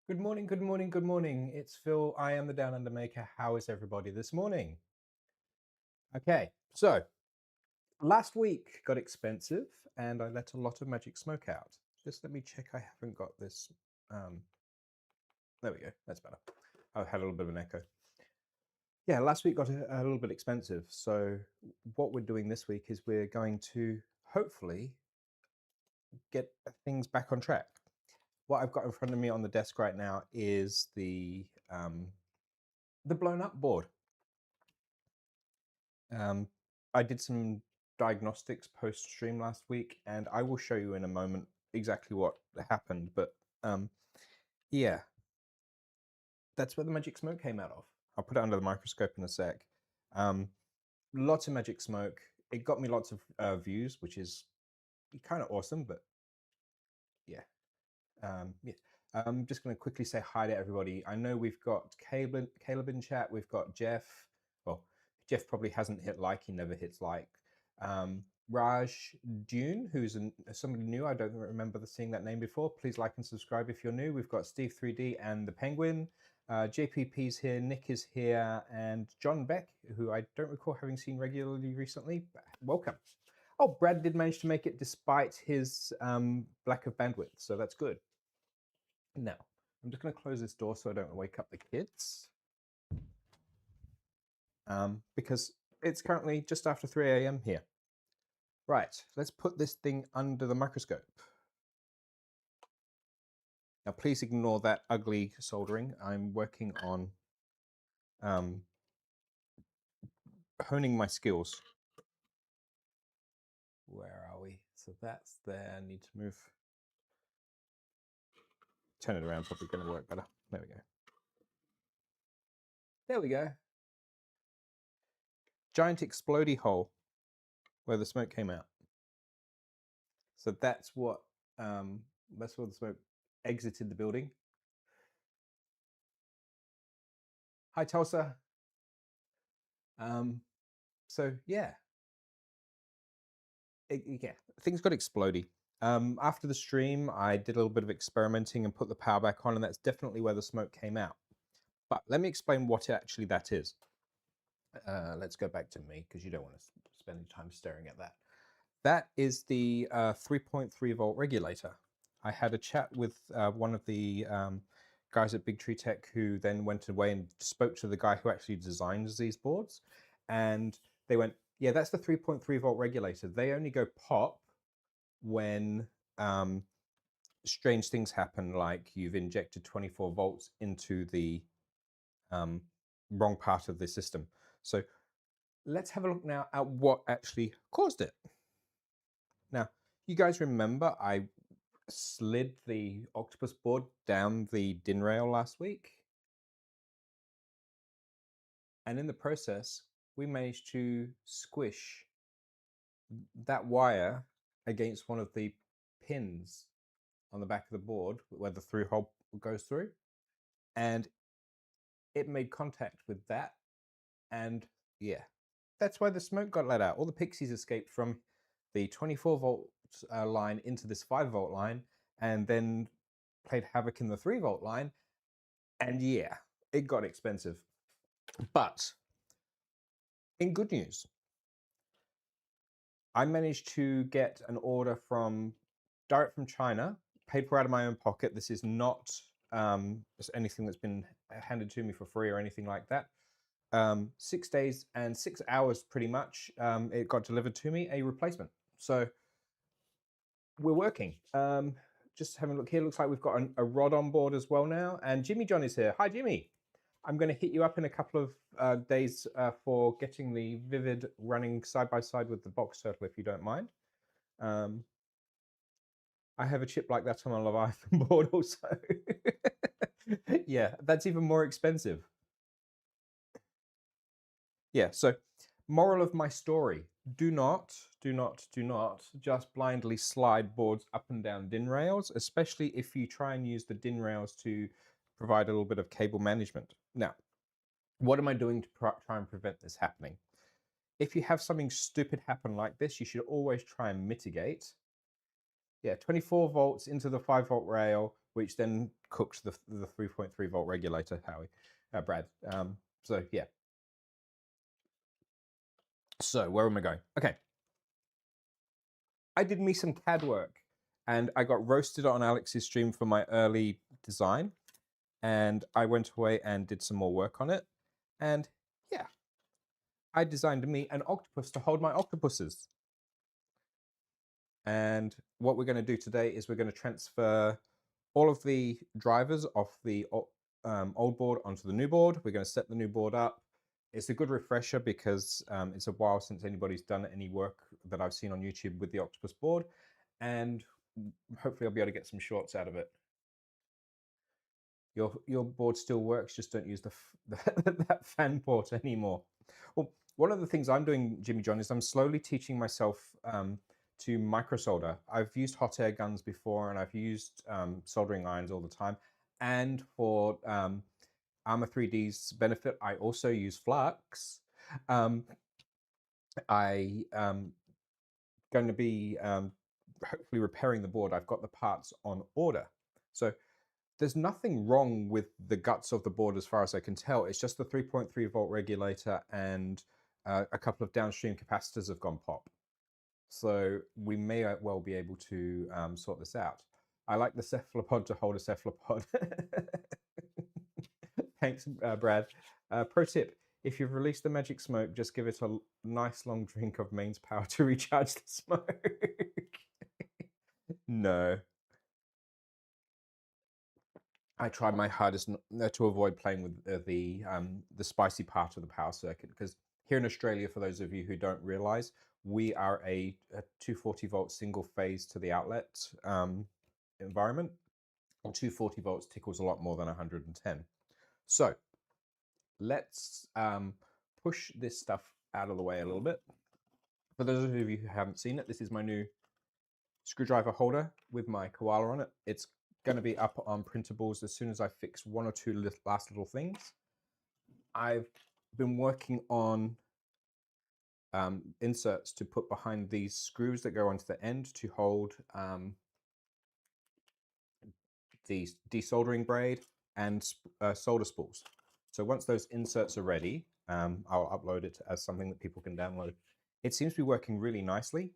Good morning, good morning, good morning. It's Phil. I am the Down Under Maker. How is everybody this morning? Okay, so last week got expensive and I let a lot of magic smoke out. Just let me check I haven't got this. There we go, that's better. I had a little bit of an echo. Yeah, last week got a little bit expensive. So what we're doing this week is we're going to hopefully get things back on track. What I've got in front of me on the desk right now is the blown up board. I did some diagnostics post stream last week, and I will show you in a moment exactly what happened. But yeah, that's where the magic smoke came out of. I'll put it under the microscope in a sec. Lots of magic smoke. It got me lots of views, which is kind of awesome. But yeah, yeah. I'm just going to quickly say hi to everybody. I know we've got Caleb in chat. We've got Jeff. Well, Jeff probably hasn't hit like. He never hits like. Raj Dune, who's somebody new. I don't remember seeing that name before. Please like and subscribe if you're new. We've got Steve 3D and the Penguin. JPP's here. Nick is here. And John Beck, who I don't recall having seen regularly recently. Welcome. Oh, Brad did manage to make it despite his lack of bandwidth, so that's good. Now, I'm just going to close this door so I don't wake up the kids. Because it's currently just after 3 a.m. here. Right, let's put this thing under the microscope. Now, please ignore that ugly soldering. I'm working on honing my skills. Where are we? So that's there. I need to move. Turn it around, probably going to work better. There we go. There we go. Giant explodey hole where the smoke came out. So that's where the smoke exited the building. Hi, Tulsa. So yeah, things got explodey. After the stream, I did a little bit of experimenting and put the power back on, and that's definitely where the smoke came out. But let me explain what actually that is. Let's go back to me, because you don't want to spend any time staring at that. That is the 3.3 volt regulator. I had a chat with one of the guys at Big Tree Tech, who then went away and spoke to the guy who actually designs these boards. And they went, yeah, that's the 3.3 volt regulator. They only go pop when strange things happen, like you've injected 24 volts into the wrong part of the system. So let's have a look now at what actually caused it. Now, you guys remember I slid the Octopus board down the DIN rail last week? And in the process, we managed to squish that wire against one of the pins on the back of the board where the through hole goes through. And it made contact with that. And yeah, that's why the smoke got let out. All the pixies escaped from the 24 volt line into this 5 volt line, and then played havoc in the 3 volt line. And yeah, it got expensive. But in good news, I managed to get an order direct from China, paid for out of my own pocket. This is not anything that's been handed to me for free or anything like that. 6 days and 6 hours, pretty much, it got delivered to me, a replacement. So we're working. Just having a look here. Looks like we've got a rod on board as well now. And Jimmy John is here. Hi, Jimmy. I'm going to hit you up in a couple of days for getting the Vivid running side by side with the box turtle, if you don't mind. I have a chip like that on my Leviathan board also. Yeah, that's even more expensive. Yeah, so moral of my story, do not just blindly slide boards up and down DIN rails, especially if you try and use the DIN rails to provide a little bit of cable management. Now, what am I doing to try and prevent this happening? If you have something stupid happen like this, you should always try and mitigate. Yeah, 24 volts into the 5 volt rail, which then cooks the 3.3 volt regulator, Brad. So yeah. So where am I going? Okay. I did me some CAD work, and I got roasted on Alex's stream for my early design, and I went away and did some more work on it, and yeah, I designed me an octopus to hold my octopuses. And what we're going to do today is we're going to transfer all of the drivers off the old board onto the new board. We're going to set the new board up. It's a good refresher because it's a while since anybody's done any work that I've seen on YouTube with the Octopus board, and hopefully I'll be able to get some shorts out of it. Your board still works, just don't use that fan port anymore. Well, one of the things I'm doing, Jimmy John, is I'm slowly teaching myself to micro solder. I've used hot air guns before, and I've used soldering irons all the time. And for Armor 3D's benefit, I also use flux. I going to be hopefully repairing the board. I've got the parts on order. So there's nothing wrong with the guts of the board as far as I can tell. It's just the 3.3 volt regulator and a couple of downstream capacitors have gone pop. So we may well be able to sort this out. I like the cephalopod to hold a cephalopod. Thanks, Brad. Pro tip, if you've released the magic smoke, just give it a nice long drink of mains power to recharge the smoke. No. I tried my hardest to avoid playing with the spicy part of the power circuit, because here in Australia, for those of you who don't realize, we are a 240 volt single phase to the outlet environment, and 240 volts tickles a lot more than 110. So let's push this stuff out of the way a little bit. For those of you who haven't seen it, this is my new screwdriver holder with my koala on it. It's going to be up on printables as soon as I fix one or two last little things. I've been working on inserts to put behind these screws that go onto the end to hold the desoldering braid and solder spools. So once those inserts are ready, I'll upload it as something that people can download. It seems to be working really nicely,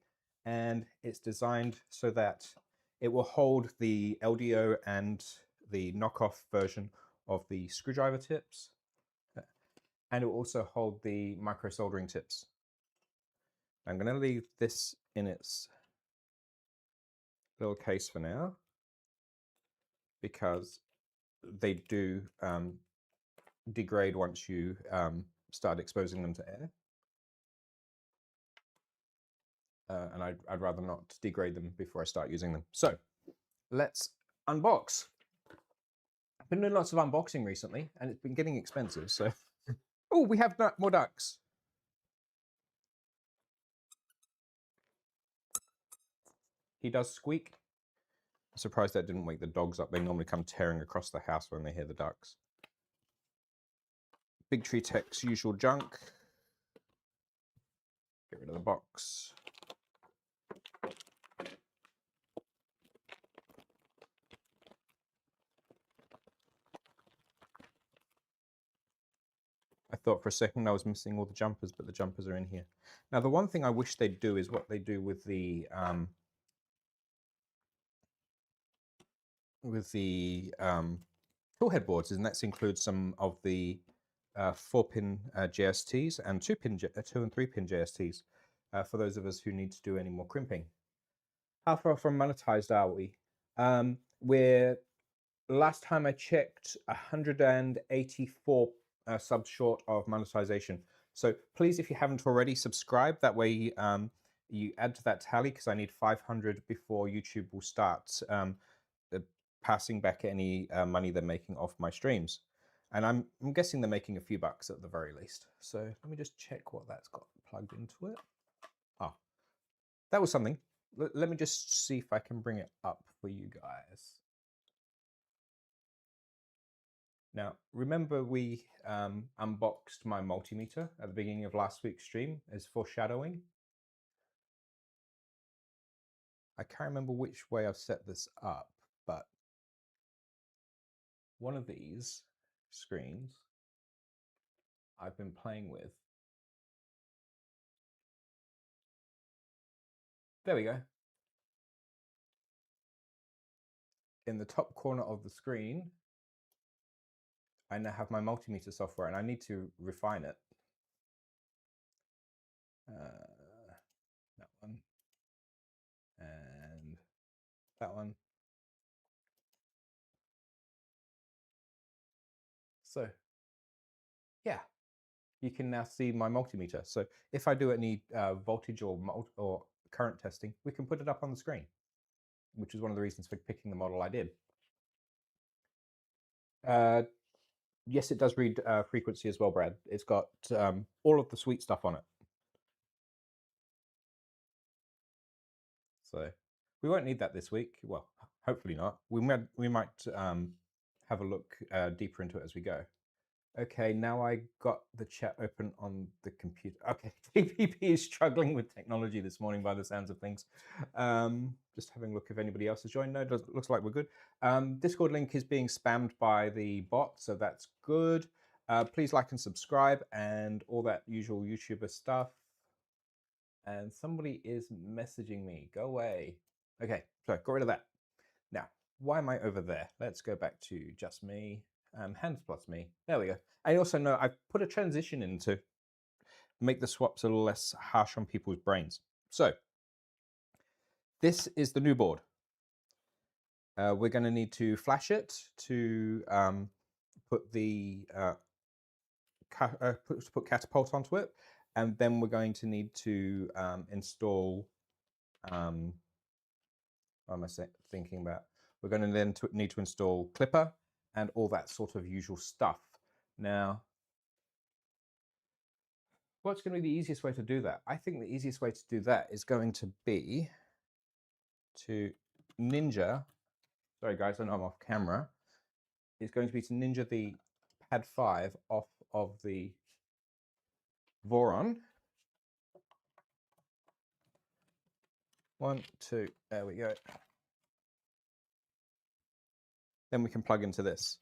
and it's designed so that it will hold the LDO and the knockoff version of the screwdriver tips, and it will also hold the micro soldering tips. I'm going to leave this in its little case for now, because they do degrade once you start exposing them to air. And I'd rather not degrade them before I start using them. So let's unbox. I've been doing lots of unboxing recently, and it's been getting expensive. So, oh, we have more ducks. He does squeak. I'm surprised that didn't wake the dogs up. They normally come tearing across the house when they hear the ducks. Big Tree Tech's usual junk. Get rid of the box. I thought for a second I was missing all the jumpers, but the jumpers are in here. Now, the one thing I wish they'd do is what they do with the tool headboards, and that includes some of the 4-pin JSTs and 2 and 3-pin JSTs for those of us who need to do any more crimping. How far from monetized are we? We're, last time I checked, 184 subs short of monetization. So please, if you haven't already, subscribe. That way you add to that tally, because I need 500 before YouTube will start passing back any money they're making off my streams. And I'm guessing they're making a few bucks at the very least. So let me just check what that's got plugged into it. Oh, that was something. Let me just see if I can bring it up for you guys. Now, remember we unboxed my multimeter at the beginning of last week's stream as foreshadowing? I can't remember which way I've set this up, but one of these screens I've been playing with. There we go. In the top corner of the screen, I now have my multimeter software, and I need to refine it. That one. And that one. So, yeah, you can now see my multimeter. So if I do any voltage or current testing, we can put it up on the screen, which is one of the reasons for picking the model I did. Yes, it does read frequency as well, Brad. It's got all of the sweet stuff on it. So we won't need that this week. Well, hopefully not. We might have a look deeper into it as we go. Okay, now I got the chat open on the computer. Okay, TPP is struggling with technology this morning by the sounds of things. Just having a look if anybody else has joined. No, looks like we're good. Discord link is being spammed by the bot, so that's good. Please like and subscribe and all that usual YouTuber stuff. And somebody is messaging me. Go away. Okay, so got rid of that. Now, why am I over there? Let's go back to just me. Hands plus me. There we go. I also know I've put a transition in to make the swaps a little less harsh on people's brains. So this is the new board. We're going to need to flash it to put the put catapult onto it, and then we're going to need to install. What am I thinking about? We're going to then need to install Clipper and all that sort of usual stuff. Now, what's going to be the easiest way to do that? I think the easiest way to do that is going to be to ninja. Sorry, guys, I know I'm off camera. It's going to be to ninja the pad 5 off of the Voron. 1, 2, there we go. Then we can plug into this.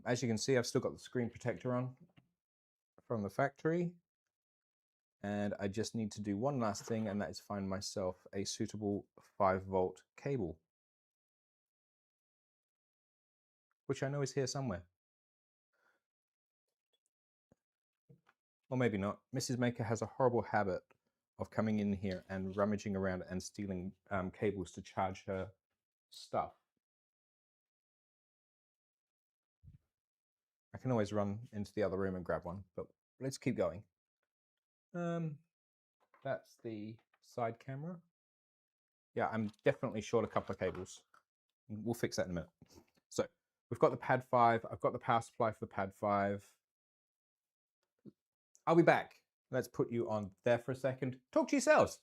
As you can see, I've still got the screen protector on from the factory. And I just need to do one last thing, and that is find myself a suitable 5-volt cable, which I know is here somewhere. Or maybe not. Mrs. Maker has a horrible habit of coming in here and rummaging around and stealing cables to charge her stuff. I can always run into the other room and grab one, but let's keep going. That's the side camera. Yeah, I'm definitely short a couple of cables. We'll fix that in a minute. So we've got the pad 5. I've got the power supply for the pad 5. I'll be back. Let's put you on there for a second. Talk to yourselves.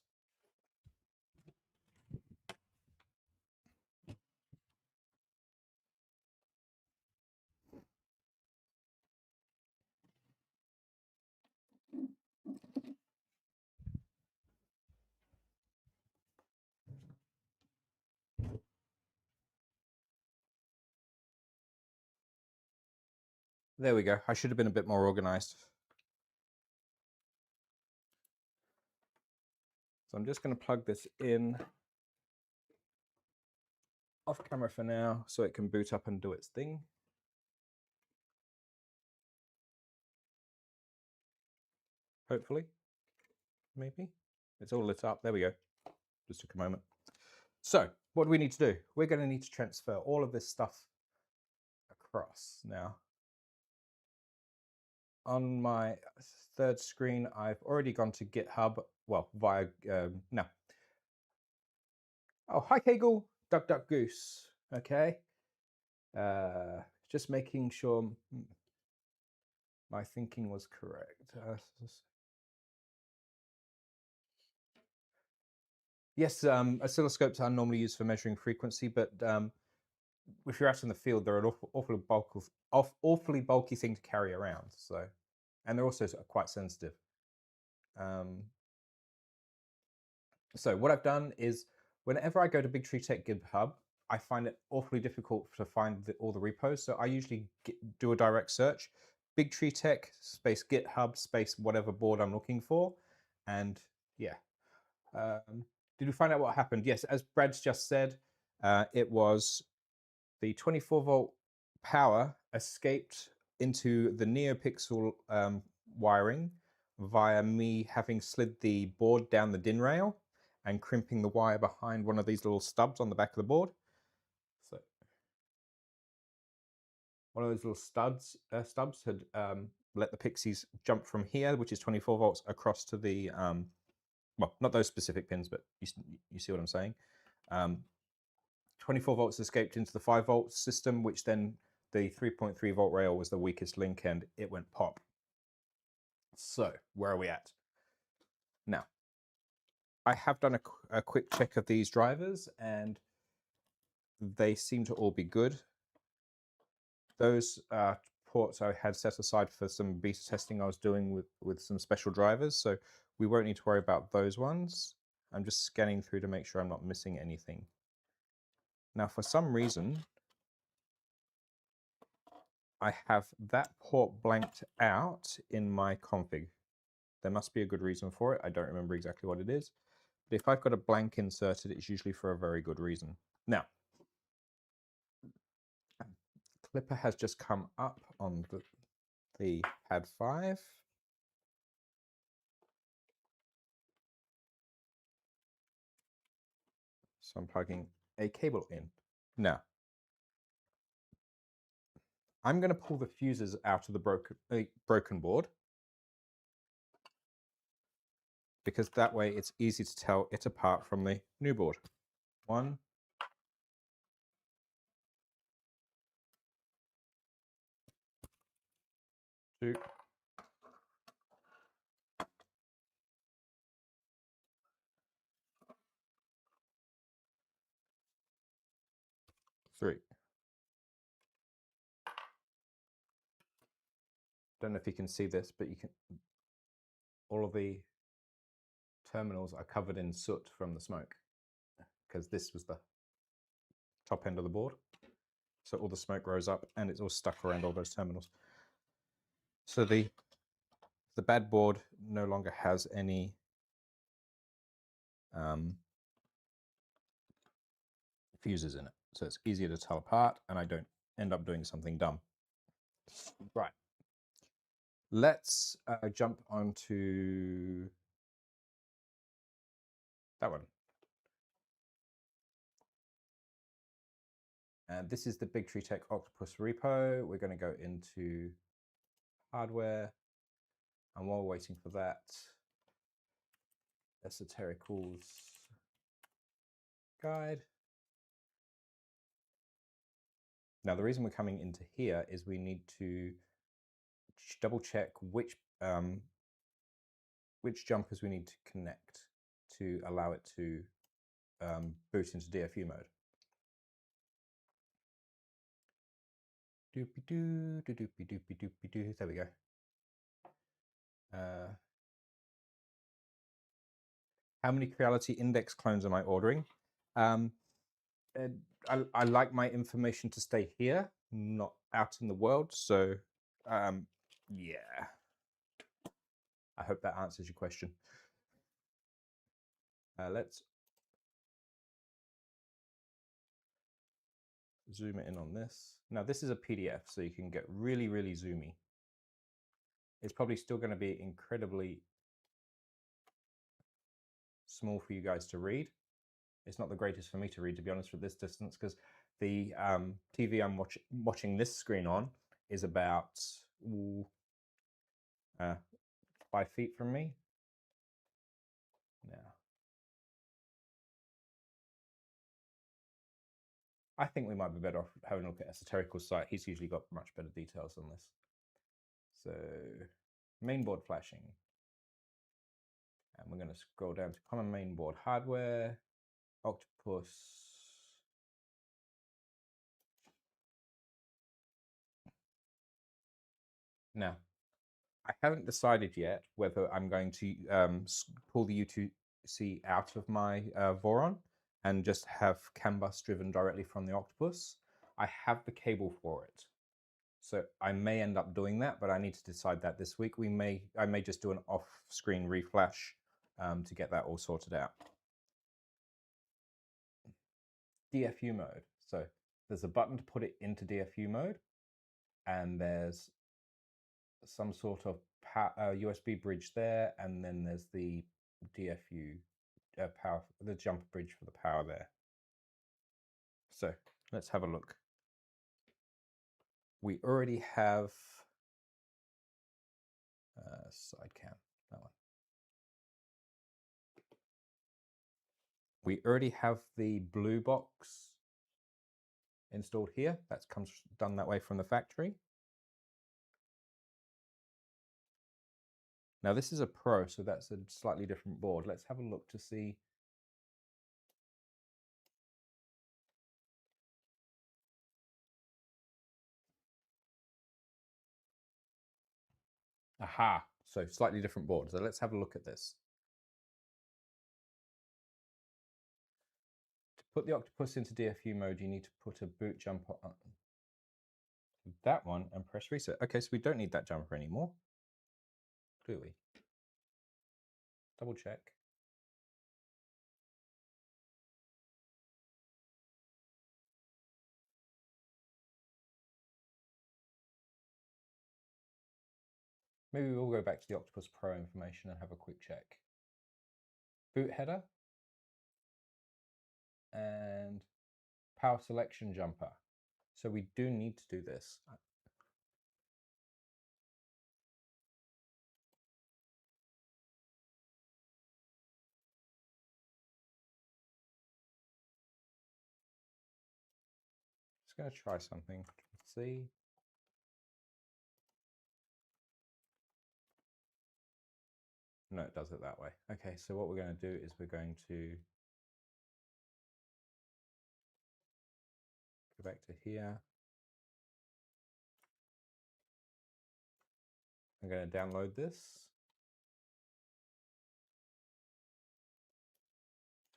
There we go. I should have been a bit more organized. So I'm just going to plug this in off camera for now so it can boot up and do its thing. Hopefully, maybe. It's all lit up. There we go. Just took a moment. So what do we need to do? We're going to need to transfer all of this stuff across. Now, on my third screen, I've already gone to GitHub, well, via, no. Oh, hi, Kegel, Duck, Duck, Goose, okay. Just making sure my thinking was correct. Yes, oscilloscopes are normally used for measuring frequency, but if you're out in the field, they're an awfully bulky thing to carry around. So, and they're also quite sensitive. So what I've done is, whenever I go to Big Tree Tech GitHub, I find it awfully difficult to find all the repos. So I usually do a direct search, Big Tree Tech space GitHub space whatever board I'm looking for. And yeah. Did we find out what happened? Yes, as Brad's just said, it was the 24-volt power escaped into the NeoPixel wiring via me having slid the board down the DIN rail and crimping the wire behind one of these little stubs on the back of the board. So one of those little stubs had let the pixies jump from here, which is 24 volts, across to the well, not those specific pins, but you see what I'm saying. 24 volts escaped into the 5 volt system, which then the 3.3 volt rail was the weakest link and it went pop. So where are we at? Now, I have done a quick check of these drivers and they seem to all be good. Those ports I had set aside for some beta testing I was doing with some special drivers, so we won't need to worry about those ones. I'm just scanning through to make sure I'm not missing anything. Now, for some reason, I have that port blanked out in my config. There must be a good reason for it. I don't remember exactly what it is. But if I've got a blank inserted, it's usually for a very good reason. Now, Clipper has just come up on the pad 5. So I'm plugging a cable in. Now, I'm going to pull the fuses out of the broken board, because that way it's easy to tell it apart from the new board. 1, 2, 3. Don't know if you can see this, but you can. All of the terminals are covered in soot from the smoke, because this was the top end of the board. So all the smoke rose up and it's all stuck around all those terminals. So the bad board no longer has any fuses in it. So it's easier to tell apart and I don't end up doing something dumb. Right. Let's jump onto that one. And this is the Big Tree Tech Octopus repo. We're going to go into hardware. And while we're waiting for that, Esotericals guide. Now, the reason we're coming into here is we need to double check which jumpers we need to connect to allow it to boot into DFU mode. Doopy doo, doopy doopy doopy doo. There we go. How many Creality Index clones am I ordering? I like my information to stay here, not out in the world. So, yeah. I hope that answers your question. Let's zoom in on this. Now, this is a PDF, so you can get really, really zoomy. It's probably still going to be incredibly small for you guys to read. It's not the greatest for me to read, to be honest, from this distance, because the TV I'm watching this screen on is about 5 feet from me. Now, I think we might be better off having a look at Esoterical's site. He's usually got much better details on this. So, mainboard flashing. And we're going to scroll down to common mainboard hardware, Octopus. Now, I haven't decided yet whether I'm going to pull the U2C out of my Voron and just have CAN bus driven directly from the Octopus. I have the cable for it. So I may end up doing that, but I need to decide that this week. I may just do an off-screen reflash to get that all sorted out. DFU mode. So there's a button to put it into DFU mode, and there's some sort of USB bridge there, and then there's the DFU power, the jumper bridge for the power there. So let's have a look. We already have side cam, that one. We already have the blue box installed here. That comes done that way from the factory. Now this is a Pro, so that's a slightly different board. Let's have a look to see. Aha, so slightly different board. So let's have a look at this. To put the Octopus into DFU mode, you need to put a boot jumper on that one and press reset. Okay, so we don't need that jumper anymore, do we? Double check. Maybe we'll go back to the Octopus Pro information and have a quick check. Boot header and power selection jumper. So we do need to do this. Just going to try something. Let's see. No, it does it that way. Okay, so what we're going to do is we're going to go back to here. I'm going to download this.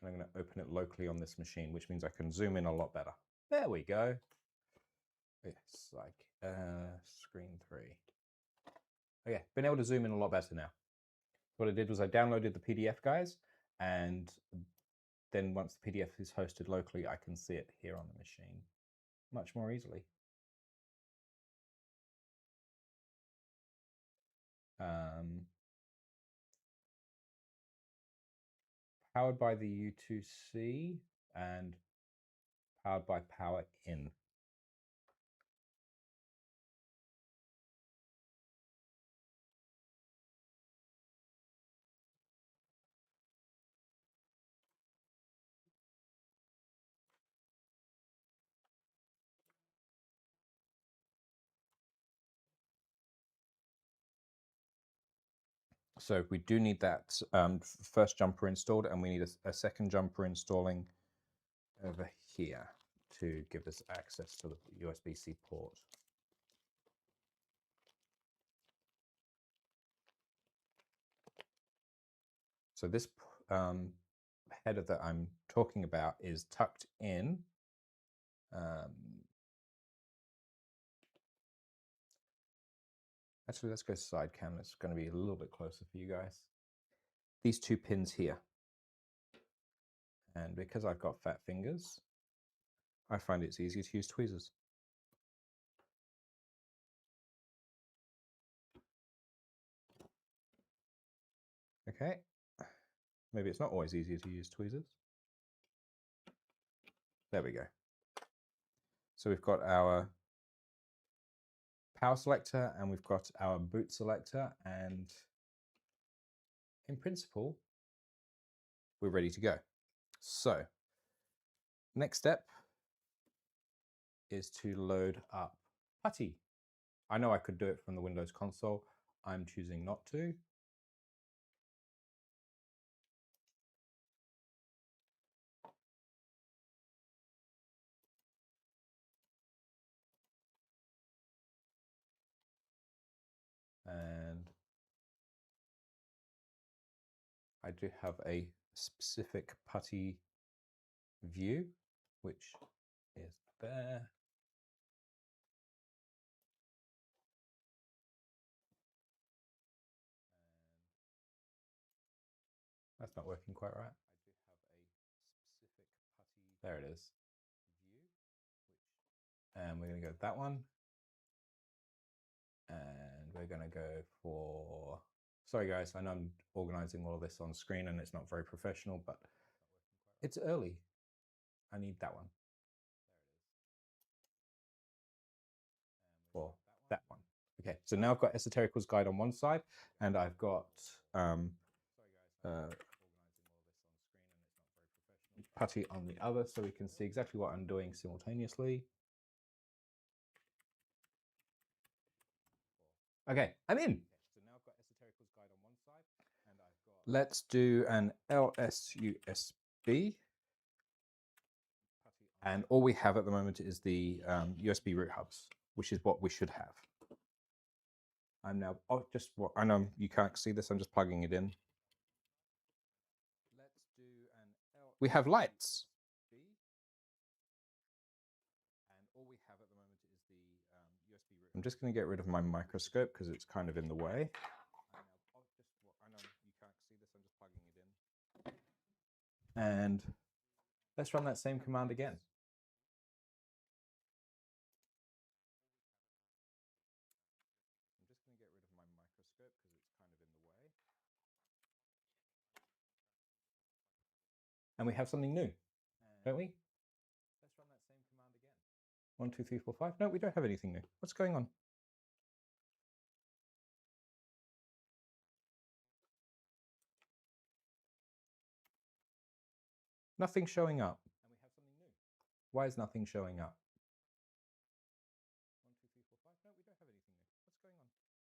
And I'm going to open it locally on this machine, which means I can zoom in a lot better. There we go. It's like screen 3. Okay, been able to zoom in a lot better now. What I did was I downloaded the PDF, guys, and then once the PDF is hosted locally, I can see it here on the machine much more easily. Powered by the U2C and powered by power in. So we do need that first jumper installed, and we need a second jumper installing over here to give us access to the USB-C port. So this header that I'm talking about is tucked in. Actually, let's go side cam. It's going to be a little bit closer for you guys. These two pins here. And because I've got fat fingers, I find it's easier to use tweezers. Okay. Maybe it's not always easier to use tweezers. There we go. So we've got our power selector and we've got our boot selector, and in principle, we're ready to go. So next step is to load up Putty. I know I could do it from the Windows console. I'm choosing not to. And I do have a specific Putty view, which is there. That's not working quite right. I do have a specific putty. There it is. View, and we're going to go with that one. And we're going to go for, sorry guys, I know I'm organizing all of this on screen and it's not very professional, but it's early. I need that one. For that one. Okay, so now I've got Esoterical's Guide on one side, and I've got putty on the other, so we can see exactly what I'm doing simultaneously. Okay, I'm in. So now I've got Esoterical's Guide on one side, and I've got. Let's do an LSUSB. And all we have at the moment is the USB root hubs, which is what we should have. I'm now I know you can't see this. I'm just plugging it in. Let's do an we have lights. And all we have at the moment is the USB root. I'm just going to get rid of my microscope because it's kind of in the way. I know you can't see this. I'm just plugging it in. And let's run that same command again. And we have something new, don't we? Let's run that same command again. 1, 2, 3, 4, 5. No, we don't have anything new. What's going on? Nothing's showing up. And we have something new. Why is nothing showing up? 1, 2, 3, 4, 5. No, we don't have anything new. What's going on?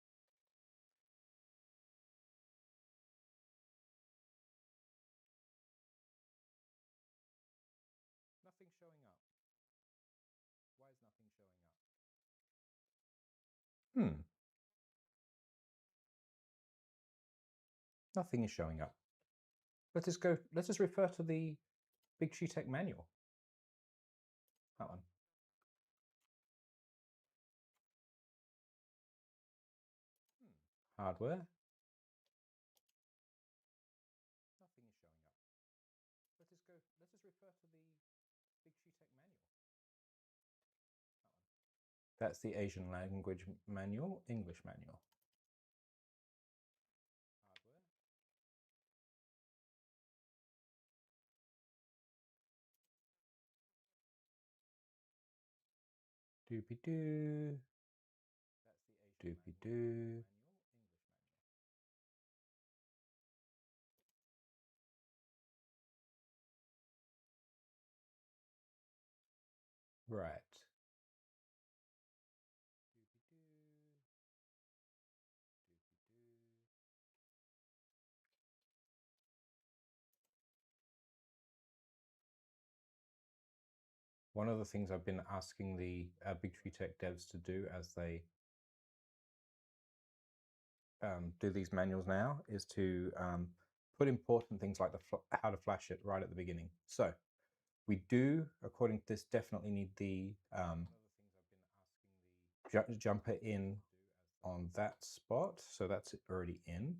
Nothing's showing up. Why is nothing showing up? Nothing is showing up. Let us refer to the Big Tree Tech manual. That one. Hardware. Nothing is showing up. Let us refer to the Big Tree Tech manual. That one. That's the Asian language manual, English manual. Doopy-doo. Doopy-doo. Right. One of the things I've been asking the Big Tree Tech devs to do as they do these manuals now is to put important things like how to flash it right at the beginning. So we do, according to this, definitely need the jumper in on that spot. So that's already in.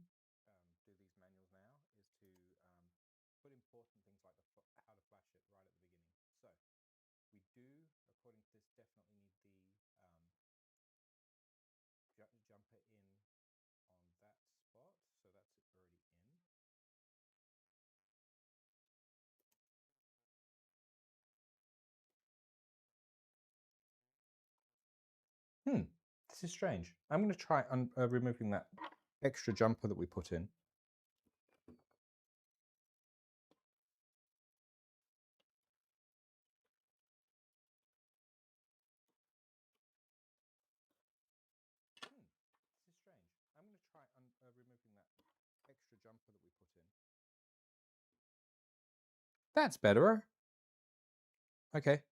Do these manuals now is to put important things like how to flash it right at the beginning. So we do, according to this, definitely need the jumper in on that spot. So that's already in. This is strange. I'm going to try removing that extra jumper that we put in. This is strange. I'm going to try removing that extra jumper that we put in. That's better. Okay.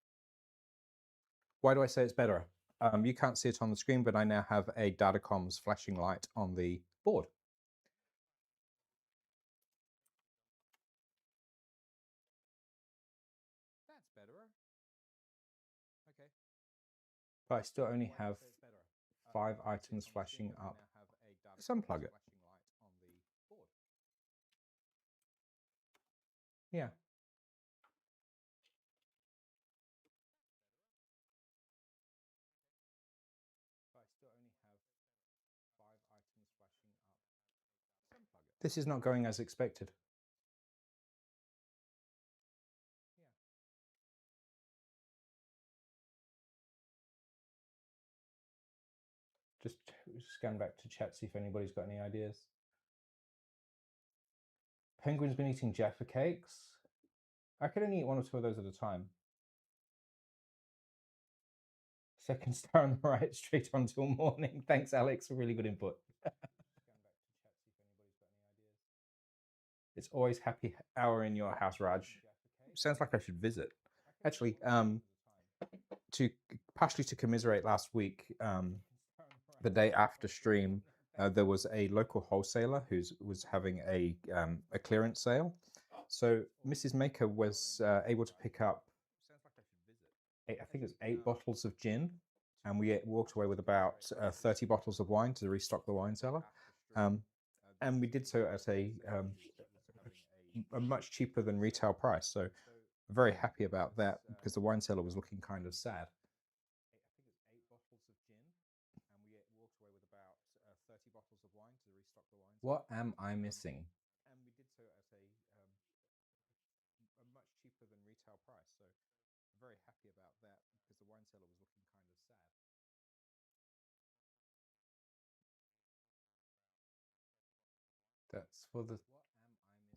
Why do I say it's better? You can't see it on the screen, but I now have a Datacom's flashing light on the board. but I still only have 5 items flashing up. Let's unplug it. Yeah. This is not going as expected. Just scan back to chat, see if anybody's got any ideas. Penguin's been eating Jaffa cakes. I could only eat 1 or 2 of those at a time. Second star on the right, straight on till morning. Thanks, Alex, for really good input. It's always happy hour in your house, Raj. Sounds like I should visit. Actually, partially to commiserate last week, the day after stream, there was a local wholesaler who was having a clearance sale. So Mrs. Maker was able to pick up, I think it was 8 bottles of gin, and we walked away with about 30 bottles of wine to restock the wine cellar. And we did so at a much cheaper than retail price. So very happy about that because the wine cellar was looking kind of sad. What am I missing? And we did so at a much cheaper than retail price. So very happy about that because the wine cellar was looking kind of sad. That's for the... What am I missing?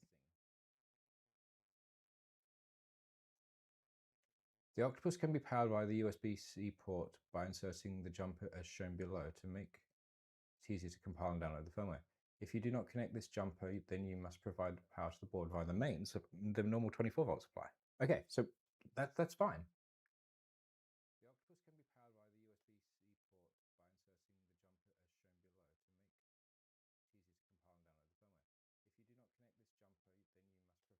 The Octopus can be powered by the USB-C port by inserting the jumper as shown below to make it easier to compile and download the firmware. If you do not connect this jumper, then you must provide power to the board via the mains, so the normal 24-volt supply. Okay, so that's fine. The Octopus can be powered by the USB-C port by inserting the jumper as shown below to make it easier to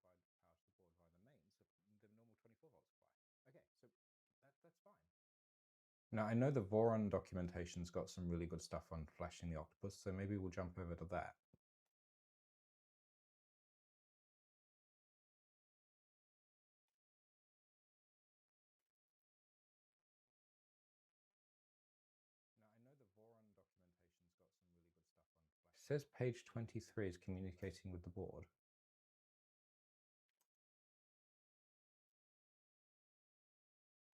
compile and download the firmware. If you do not connect this jumper, then you must provide power to the board via the mains, so the normal 24-volt supply. Okay, so that's fine. Now, I know the Voron documentation's got some really good stuff on flashing the Octopus, so maybe we'll jump over to that. It says page 23 is communicating with the board.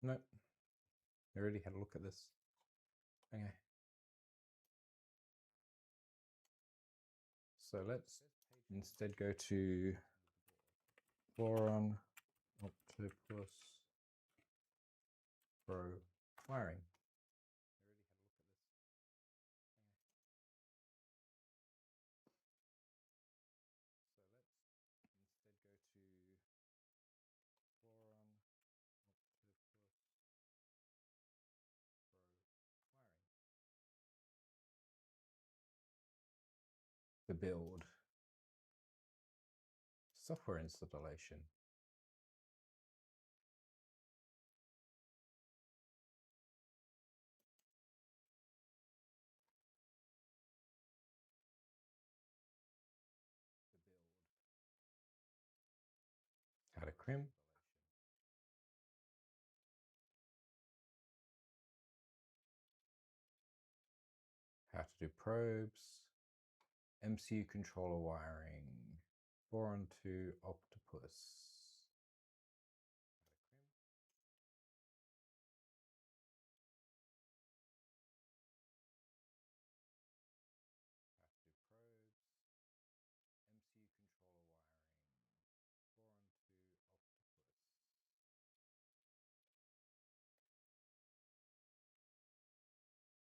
Nope. I already had a look at this. Okay. So let's instead go to Voron Octopus Pro wiring. The build. Software installation. How to crimp. How to do probes. MCU controller wiring. Voron to Octopus.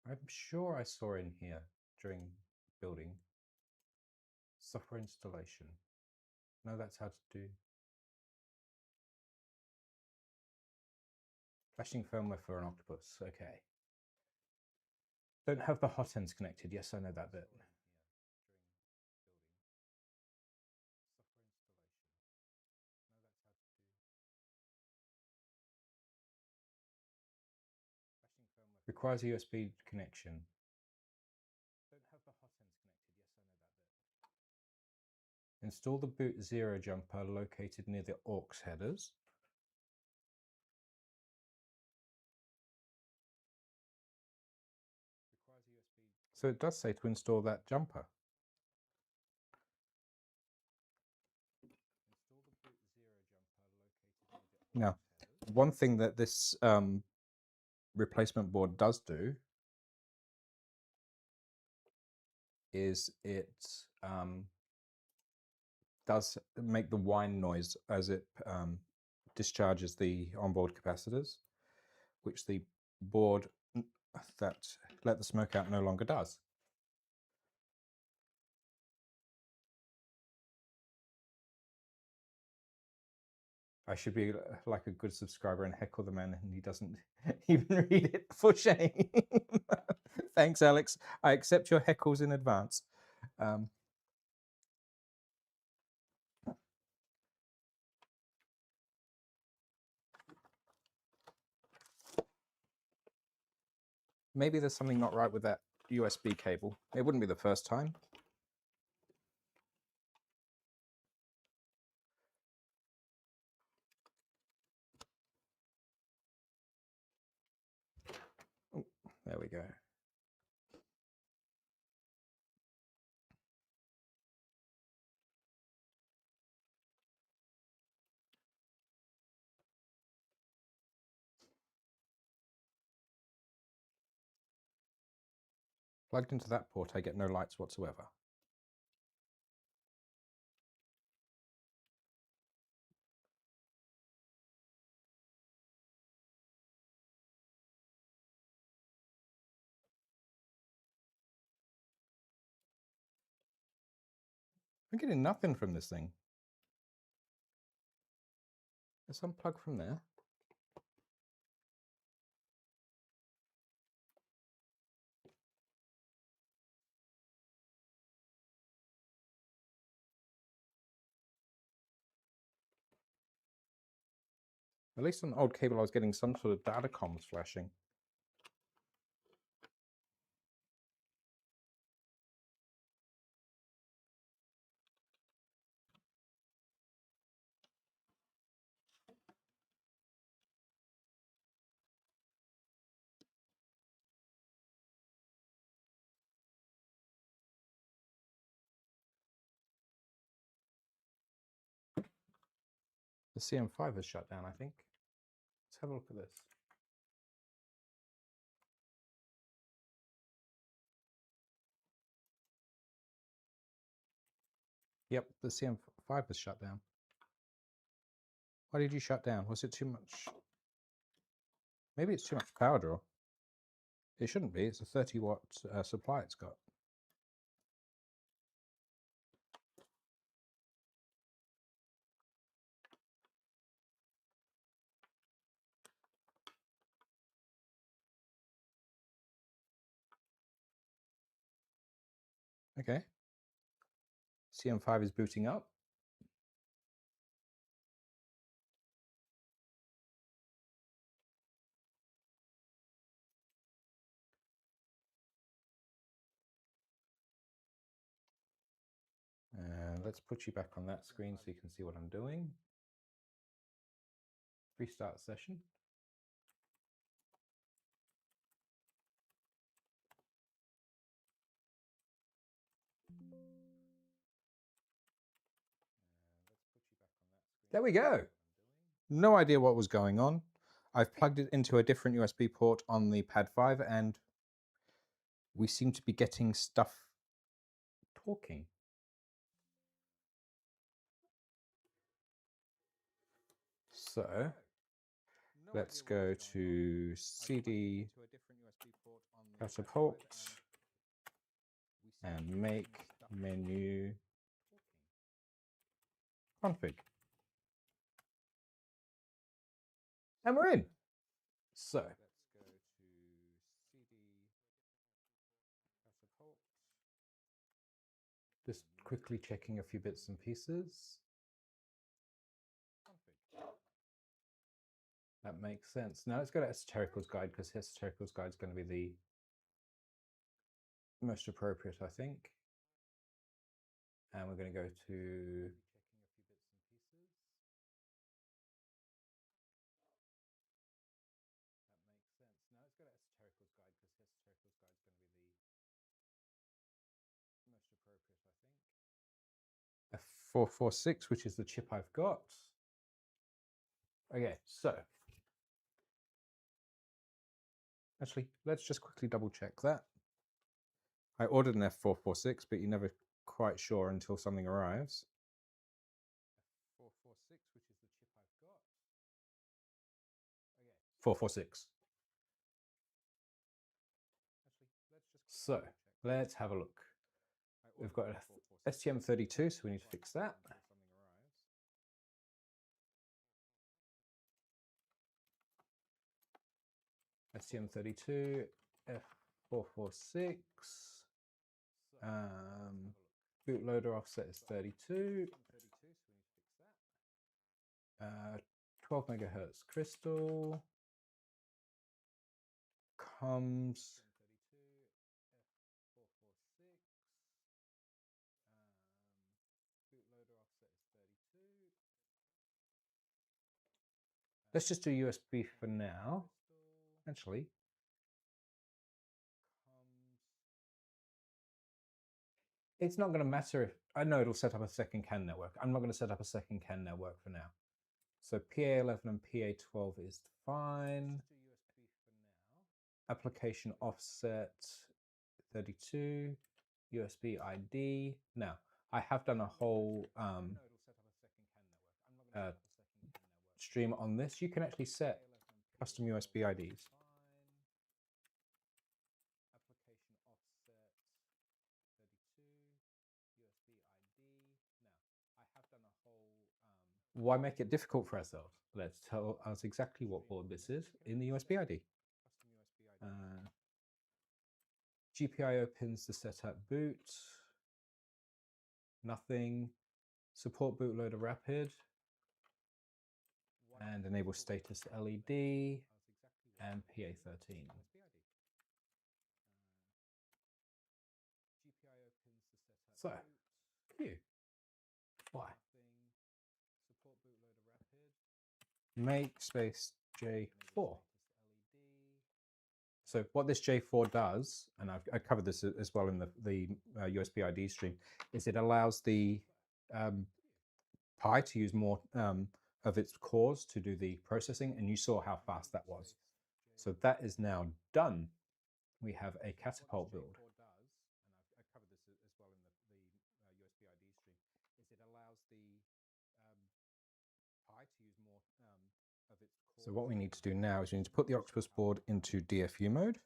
I'm sure I saw in here during building software installation. No, that's how to do flashing firmware for an Octopus. Okay. Don't have the hot ends connected. Yes, I know that bit. Requires a USB connection. Don't have the hot ends connected. Yes, I know that bit. Install the boot 0 jumper located near the aux headers. So it does say to install that jumper. Now, one thing that this replacement board does do is it does make the whine noise as it discharges the onboard capacitors, which the board that let the smoke out no longer does. I should be like a good subscriber and heckle the man, and he doesn't even read it for shame. Thanks, Alex. I accept your heckles in advance. Maybe there's something not right with that USB cable. It wouldn't be the first time. Oh, there we go. Plugged into that port, I get no lights whatsoever. I'm getting nothing from this thing. Let's unplug from there. At least on the old cable I was getting some sort of data comms flashing. The CM5 is shut down, I think. Let's have a look at this. Yep, the CM5 is shut down. Why did you shut down? Was it too much? Maybe it's too much power draw. It shouldn't be. It's a 30-watt supply it's got. Okay. CM5 is booting up. Let's put you back on that screen so you can see what I'm doing. Restart session. There we go. No idea what was going on. I've plugged it into a different USB port on the Pad 5 and we seem to be getting stuff talking. So let's go to CD catapult and make menu config. And we're in. So let's go to CD catapult. Just quickly checking a few bits and pieces. That makes sense. Now let's go to Esoterical's Guide, because Esoterical's Guide is going to be the most appropriate, I think. And we're going to go to F446, which is the chip I've got. Okay, so actually, let's just quickly double check that. I ordered an F446, but you're never quite sure until something arrives. F446, which is the chip I've got. Okay, 446. So let's have a look. We've got a STM32, so we need to fix that. STM32, F446. Bootloader offset is 32. 12 megahertz crystal. Comes. Let's just do USB for now. Actually, it's not going to matter if I know it'll set up a second CAN network. I'm not going to set up a second CAN network for now. So PA11 and PA12 is fine. Application offset 32, USB ID. Now, I have done a whole stream on this. You can actually set custom USB IDs. Why make it difficult for ourselves? Let's tell us exactly what board this is in the USB ID. GPIO pins to set up boot. Nothing. Support bootloader rapid. And enable status LED and PA13. So, Q. Why? Make space J4. So what this J4 does, and I covered this as well in the USB ID stream, is it allows the Pi to use more of its cores to do the processing, and you saw how fast that was. So that is now done. We have a catapult build. So what we need to do now is we need to put the Octopus board into DFU mode.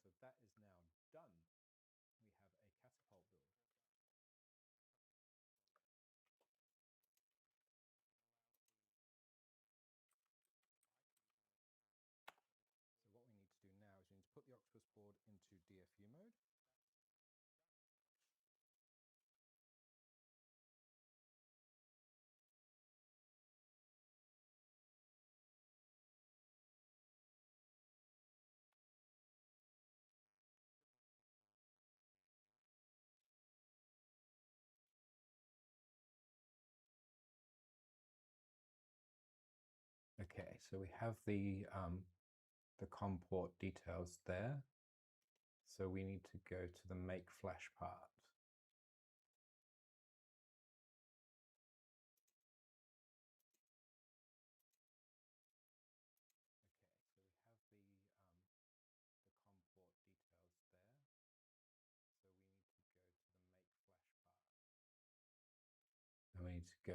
Okay, so we have the COM port details there. So we need to go to the make flash part. And we need to go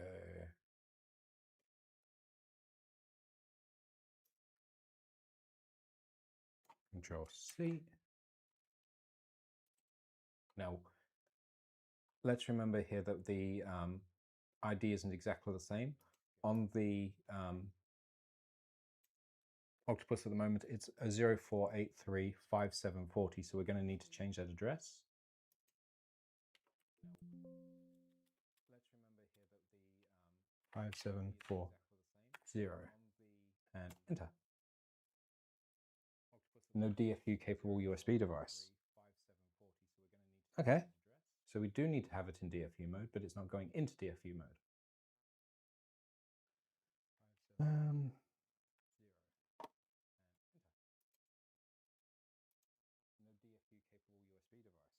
Control C. Now, let's remember here that the ID isn't exactly the same. On the Octopus at the moment, it's a 04835740, so we're going to need to change that address. Let's remember here that the 5740 and enter. No DFU capable USB device. Okay, so we do need to have it in DFU mode, but it's not going into DFU mode. No DFU capable USB device.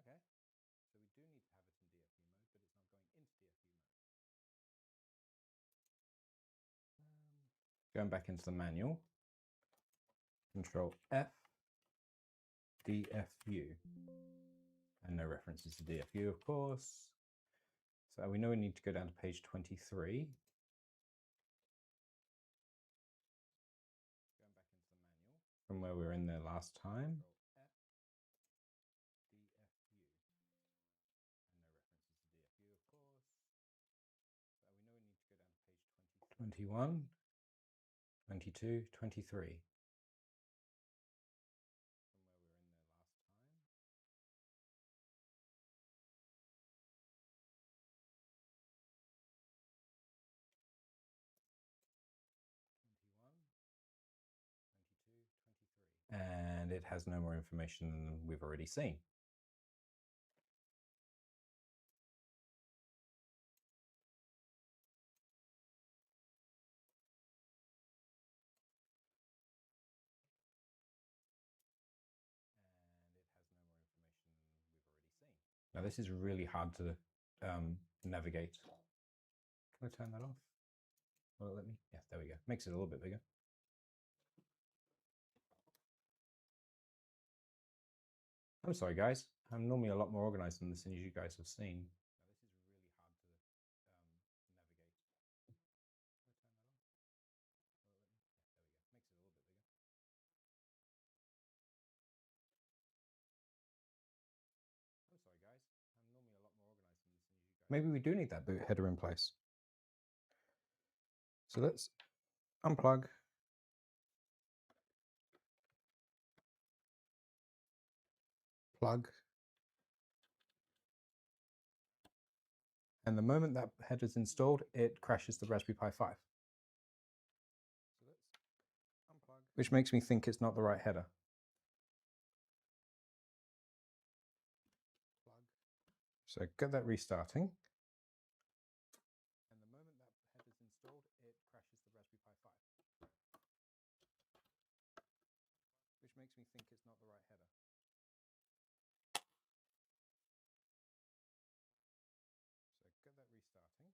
Okay, so we do need to have it in DFU mode, but it's not going into DFU mode. Going back into the manual, Control F, DFU, and no references to DFU, of course. So we know we need to go down to page 23. Going back into the manual from where we were in there last time. F, DFU, and no references to DFU, of course. So we know we need to go down to page 21, 22, 23. And it has no more information than we've already seen. Now this is really hard to navigate. Can I turn that off? Will it let me? Yes, there we go. Makes it a little bit bigger. I'm sorry, guys. I'm normally a lot more organized than this, as you guys have seen. Maybe we do need that boot header in place. So let's unplug. Plug. And the moment that header is installed, it crashes the Raspberry Pi 5. Which makes me think it's not the right header. So get that restarting. And the moment that header is installed, it crashes the Raspberry Pi 5. Which makes me think it's not the right header. So get that restarting.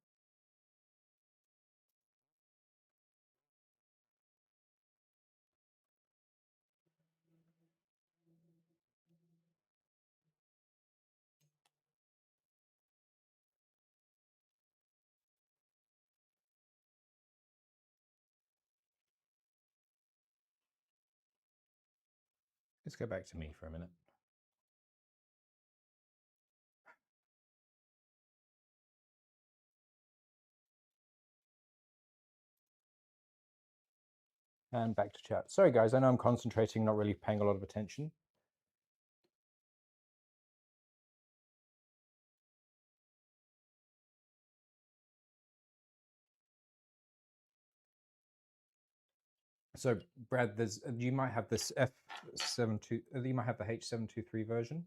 Let's go back to me for a minute. And back to chat. Sorry guys, I know I'm concentrating, not really paying a lot of attention. So Brad, there's you might have this F72, you might have the H723 version.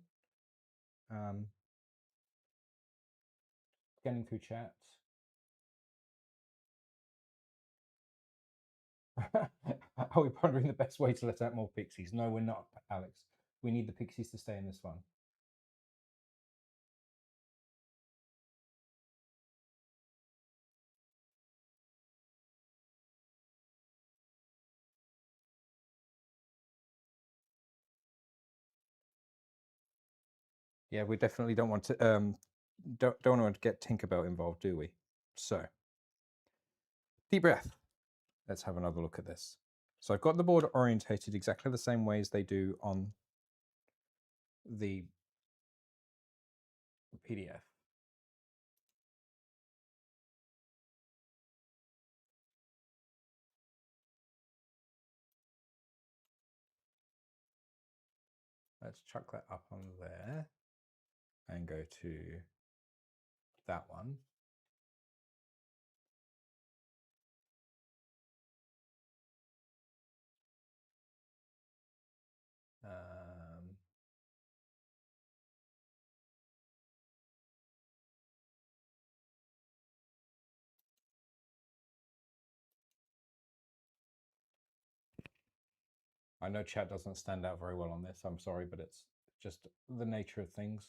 Getting through chat. Are we pondering the best way to let out more pixies? No, we're not, Alex. We need the pixies to stay in this one. Yeah, we definitely don't want to don't want to get Tinkerbell involved, do we? So deep breath. Let's have another look at this. So I've got the board orientated exactly the same way as they do on the PDF. Let's chuck that up on there and go to that one. I know chat doesn't stand out very well on this. I'm sorry, but it's just the nature of things.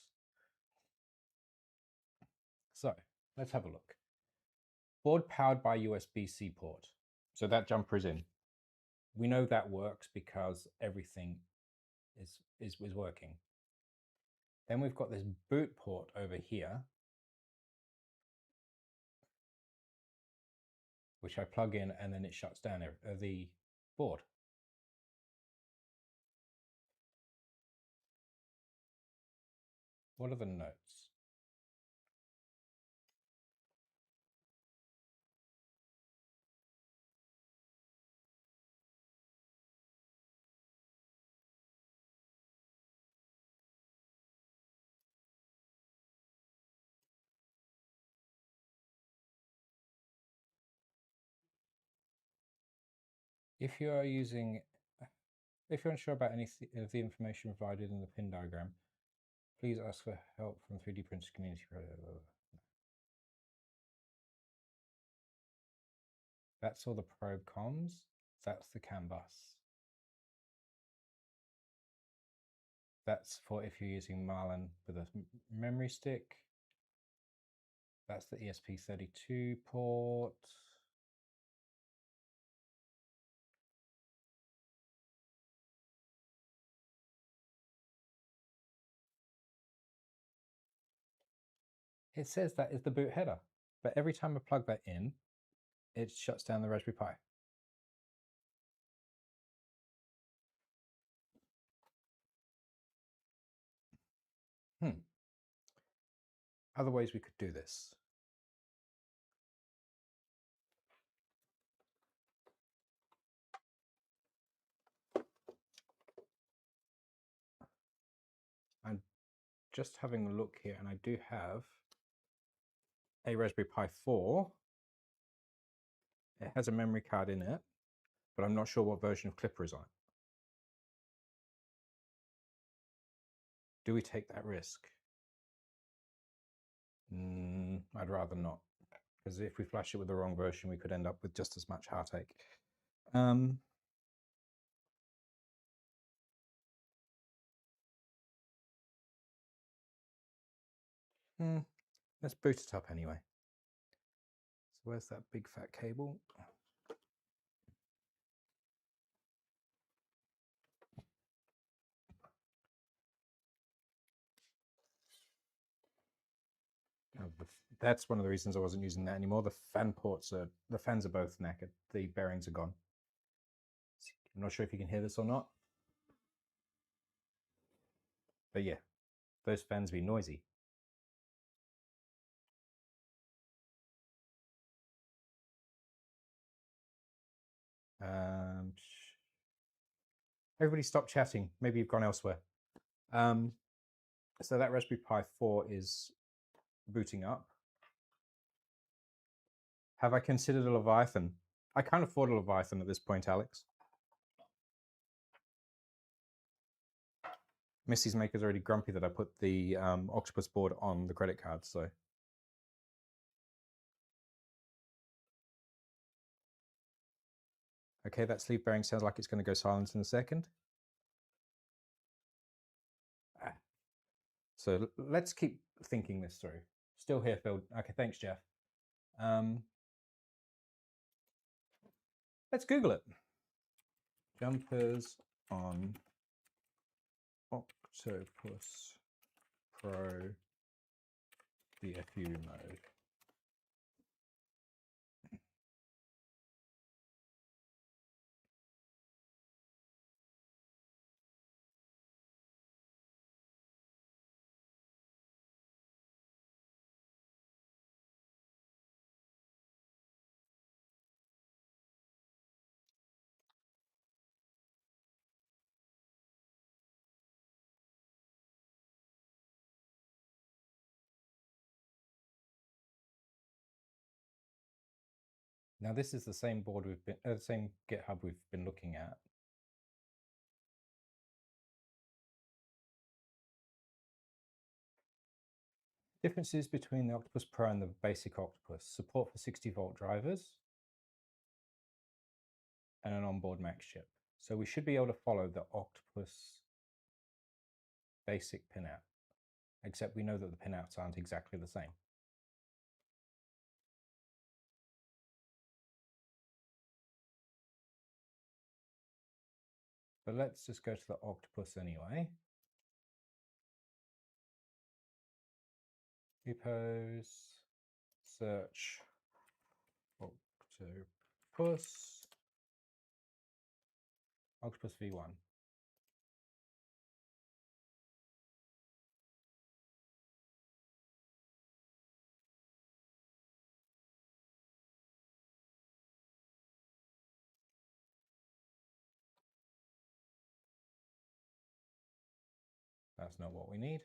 So let's have a look. Board powered by USB-C port. So that jumper is in. We know that works because everything is working. Then we've got this boot port over here, which I plug in and then it shuts down the board. What are the notes? If you're unsure about any of the information provided in the pin diagram, please ask for help from 3D printer community. That's all the probe comms. That's the CAN bus. That's for if you're using Marlin with a memory stick. That's the ESP32 port. It says that is the boot header, but every time I plug that in, it shuts down the Raspberry Pi. Other ways we could do this. I'm just having a look here, and I do have a Raspberry Pi 4. It has a memory card in it, but I'm not sure what version of Clipper is on it. Do we take that risk? I'd rather not, because if we flash it with the wrong version, we could end up with just as much heartache. Let's boot it up anyway. So where's that big fat cable? That's one of the reasons I wasn't using that anymore. The fans are both knackered. The bearings are gone. I'm not sure if you can hear this or not. But yeah, those fans be noisy. Everybody stop chatting. Maybe you've gone elsewhere. So that Raspberry Pi 4 is booting up. Have I considered a Leviathan? I can't afford a Leviathan at this point, Alex. Missy's Maker's already grumpy that I put the Octopus board on the credit card, so. Okay, that sleeve bearing sounds like it's going to go silent in a second. So let's keep thinking this through. Still here, Phil. Okay, thanks, Jeff. Let's Google it. Jumpers on Octopus Pro DFU mode. Now this is the same board same GitHub we've been looking at. Differences between the Octopus Pro and the basic Octopus: support for 60-volt drivers and an onboard Max chip. So we should be able to follow the Octopus basic pinout, except we know that the pinouts aren't exactly the same. But let's just go to the Octopus anyway. Repos, search, Octopus v1. That's not what we need.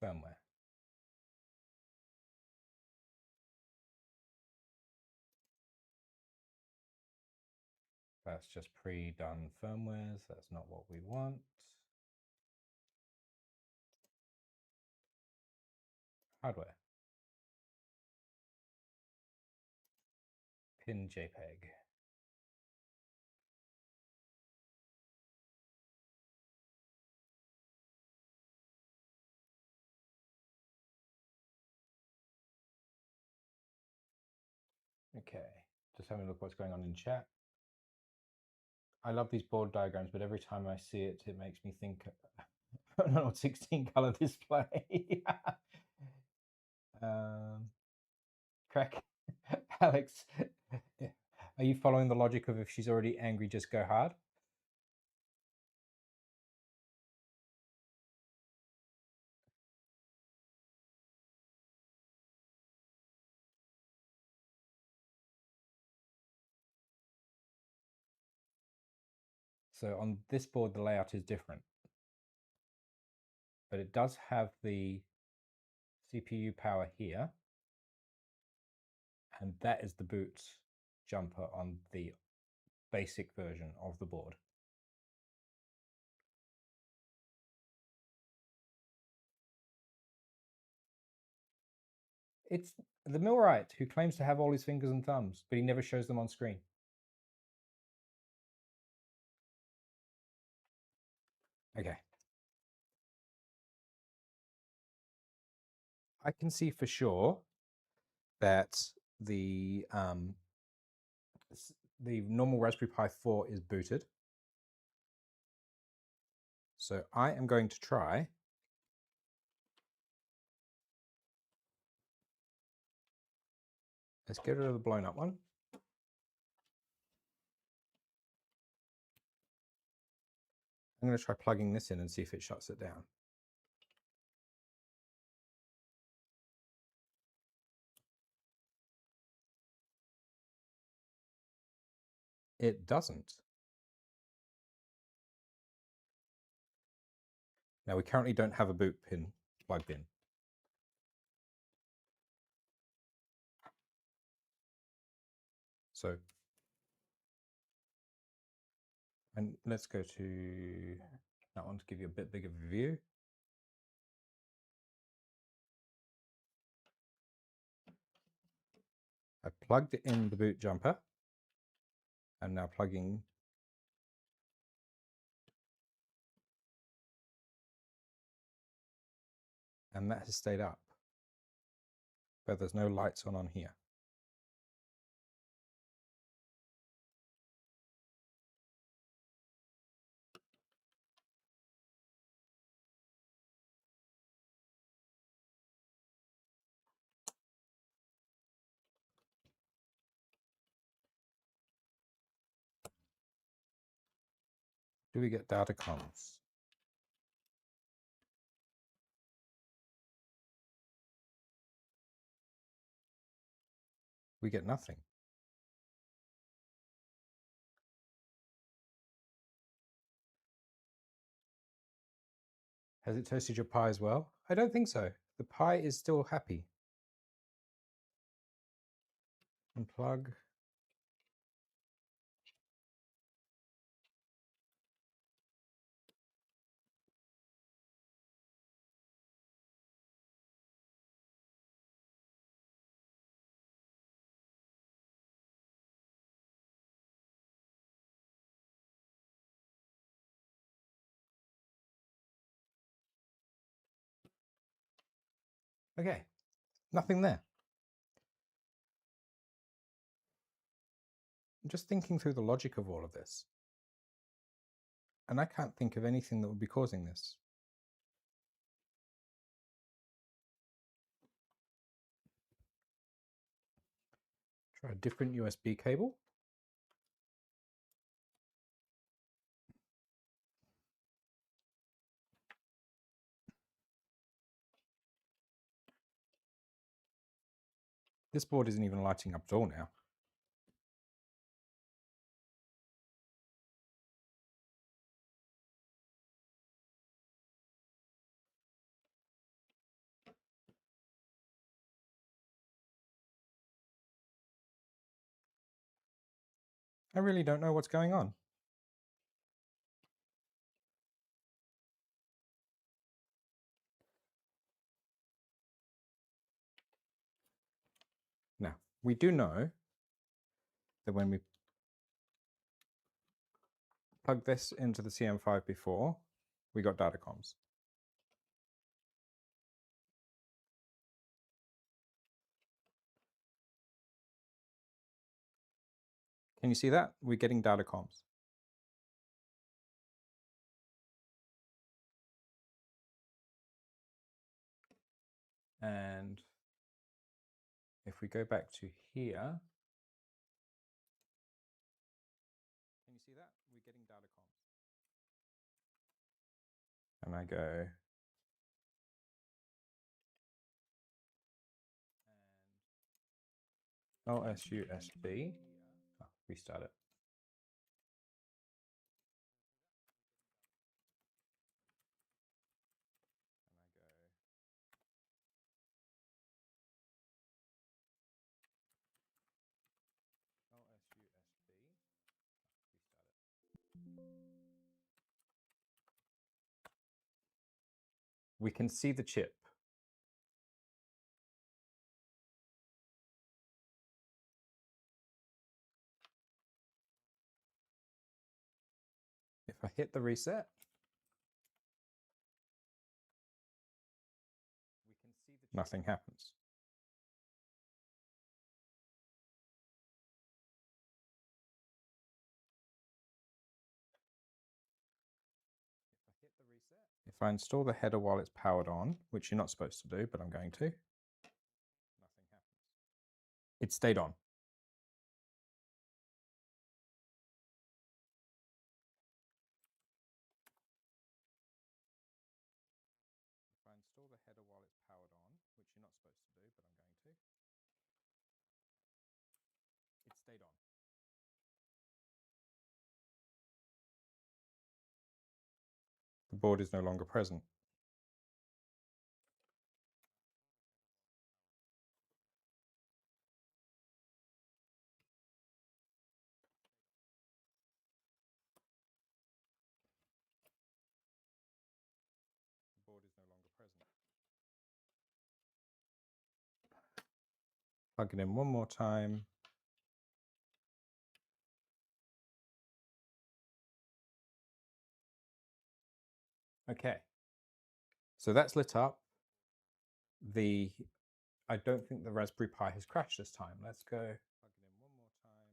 Firmware. That's just pre-done firmwares. That's not what we want. Hardware. Pin JPEG. Okay, just having a look what's going on in chat. I love these board diagrams, but every time I see it, it makes me think, no, 16 color display. Crack. Alex, are you following the logic of if she's already angry, just go hard? So on this board, the layout is different, but it does have the CPU power here, and that is the boot jumper on the basic version of the board. It's the millwright who claims to have all his fingers and thumbs, but he never shows them on screen. Okay. I can see for sure that the normal Raspberry Pi 4 is booted. So I am going to try let's get rid of the blown up one. I'm going to try plugging this in and see if it shuts it down. It doesn't. Now we currently don't have a boot pin plugged in. So, and let's go to that one to give you a bit bigger view. I plugged in the boot jumper. I'm now plugging and that has stayed up, but there's no lights on here. Do we get data comms? We get nothing. Has it toasted your Pi as well? I don't think so. The Pi is still happy. Unplug. Okay, nothing there. I'm just thinking through the logic of all of this, and I can't think of anything that would be causing this. Try a different USB cable. This board isn't even lighting up at all now. I really don't know what's going on. Now, we do know that when we plug this into the CM5 before, we got data comms. Can you see that? We're getting data comms. And if we go back to here, can you see that? We're getting data comms. And I go, and OSUSB, restart it. We can see the chip. If I hit the reset, we can see the chip. Nothing happens. If I install the header while it's powered on, which you're not supposed to do, but I'm going to, nothing happens. It stayed on. If I install the header while it's powered on, which you're not supposed to do, but I'm going to, it stayed on. The board is no longer present. The board is no longer present. Plug it in one more time. Okay, so that's lit up. I don't think the Raspberry Pi has crashed this time. Let's go plug it in one more time.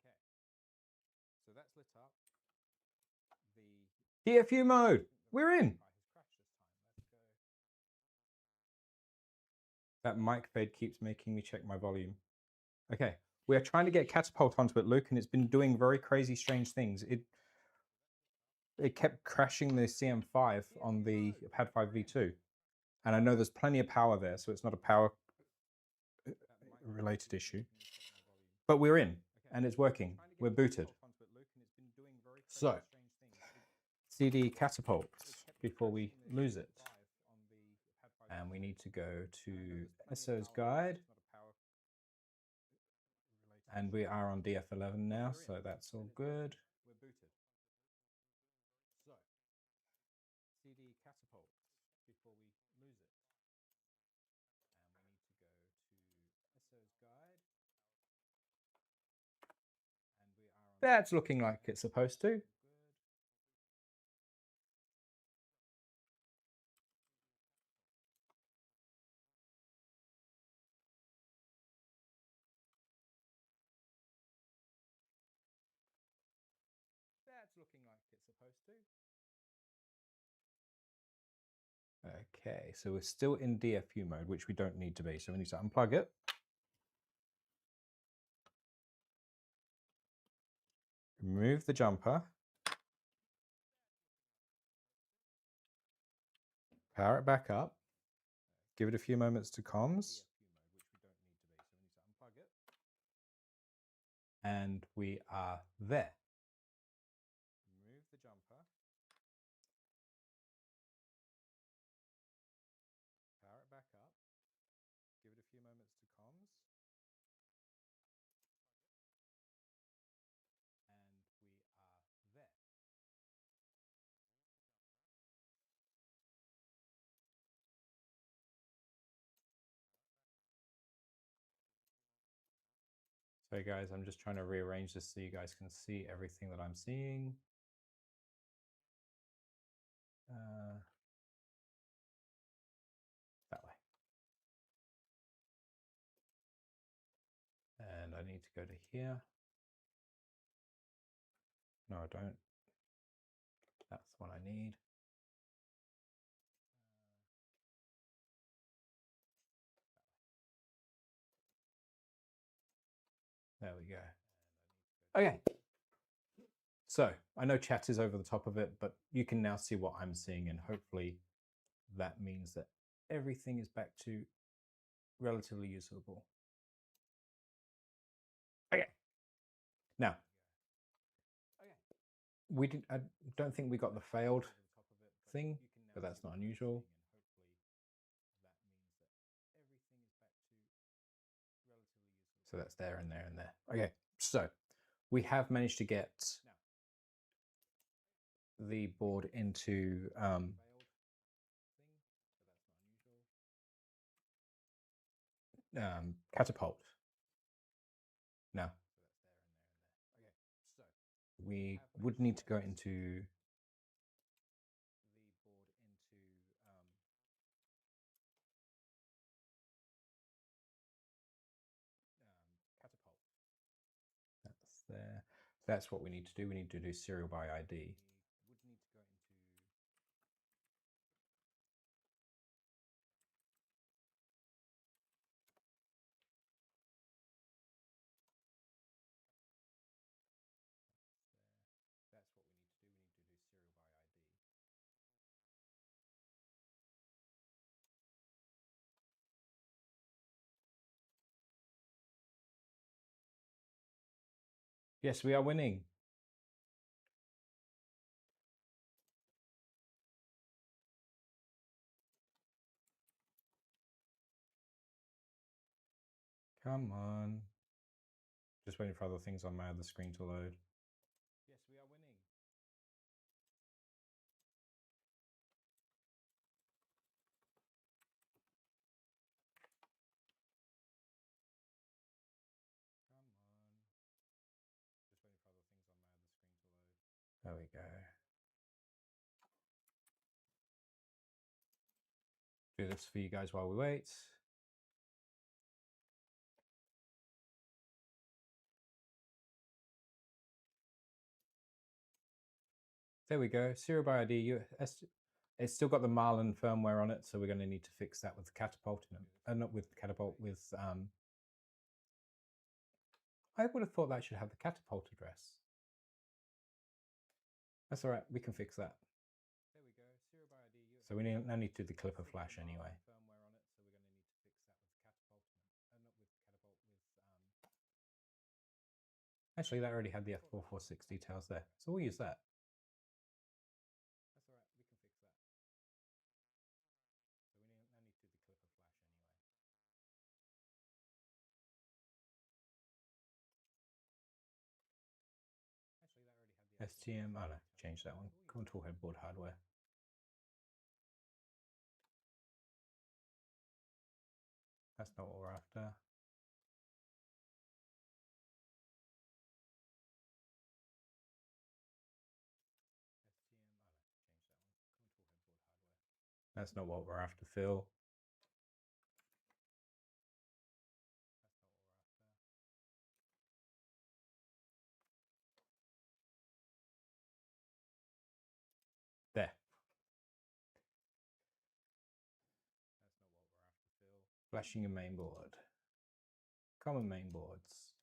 Okay, so that's lit up. TFU mode, we're in. That mic fade keeps making me check my volume. Okay, we are trying to get Catapult onto it, Luke, and it's been doing very crazy, strange things. It kept crashing the CM5 on the Pad 5 V2. And I know there's plenty of power there, so it's not a power related issue. But we're in, and it's working. We're booted. So, CD Catapult before we lose it. And we need to go to SO's guide. And we are on DF11 now, so that's all good. CD Catapult before we lose it. And we need to go to SO's guide. And we are on That's looking like it's supposed to. That's looking like it's supposed to. Okay, so we're still in DFU mode, which we don't need to be. So we need to unplug it. Remove the jumper. Power it back up. Give it a few moments to comms. And we are there. Remove the jumper. Power it back up. Give it a few moments to comms. And we are there. So guys, I'm just trying to rearrange this so you guys can see everything that I'm seeing. That way. And I need to go to here. No, I don't. That's what I need. There we go. Okay. So I know chat is over the top of it, but you can now see what I'm seeing, and hopefully that means that everything is back to relatively usable. Okay. Now, I don't think we got the failed thing, but that's not unusual. So that's there and there and there. Okay, so we have managed to get the board into catapult. Now, we would need to go into catapult. That's there. That's what we need to do. We need to do serial by ID. Yes, we are winning. Come on. Just waiting for other things on my other screen to load. Yes, we are winning. Come on. Just waiting for other things on my other screen to load. There we go. Do this for you guys while we wait. There we go. Serial by ID. It's still got the Marlin firmware on it, so we're going to need to fix that with the catapult. Not with the catapult, with I would have thought that should have the catapult address. That's all right. We can fix that. There we go. Serial by ID. So we now need to do the clipper flash anyway. Actually, that already had the F446 details there, so we'll use that. That's all right. We can fix that. So we now need to do the clipper flash anyway. Actually, that already had the STM. Oh no, change that one. Contour headboard hardware. That's not what we're after. That's not what we're after, Phil. There. Flashing your main board. Common main boards.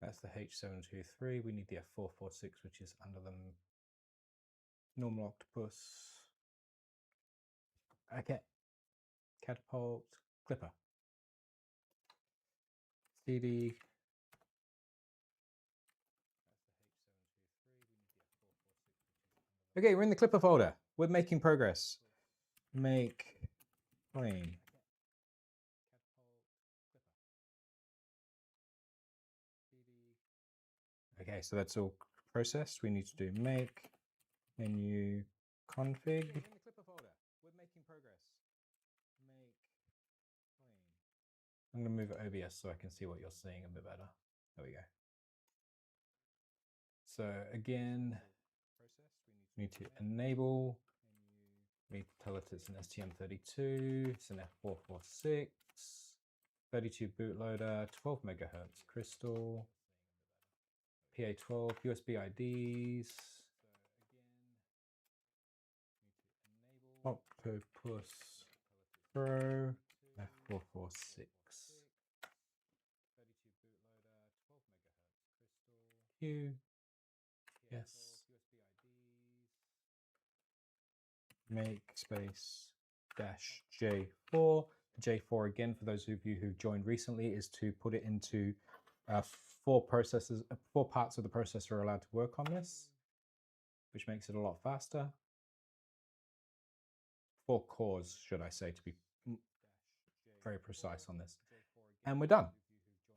That's the H723. We need the F446, which is under the normal Octopus. Okay. Catapult. Clipper. CD. Okay, we're in the Clipper folder. We're making progress. Make plane. Okay, so that's all processed. We need to do make menu config. We're in the Clipper folder. We're making progress. Make plane. I'm going to move it OBS so I can see what you're seeing a bit better. There we go. So again, we need to enable. We need to tell it it's an STM32. It's an F446. 32 bootloader, 12 megahertz crystal, PA12, USB IDs, Octopus Pro, F446. Q, yes. Make space dash J4. J4 again, for those of you who joined recently, is to put it into 4 processes, 4 parts of the processor are allowed to work on this, which makes it a lot faster. 4 cores, should I say, to be very precise on this. And we're done.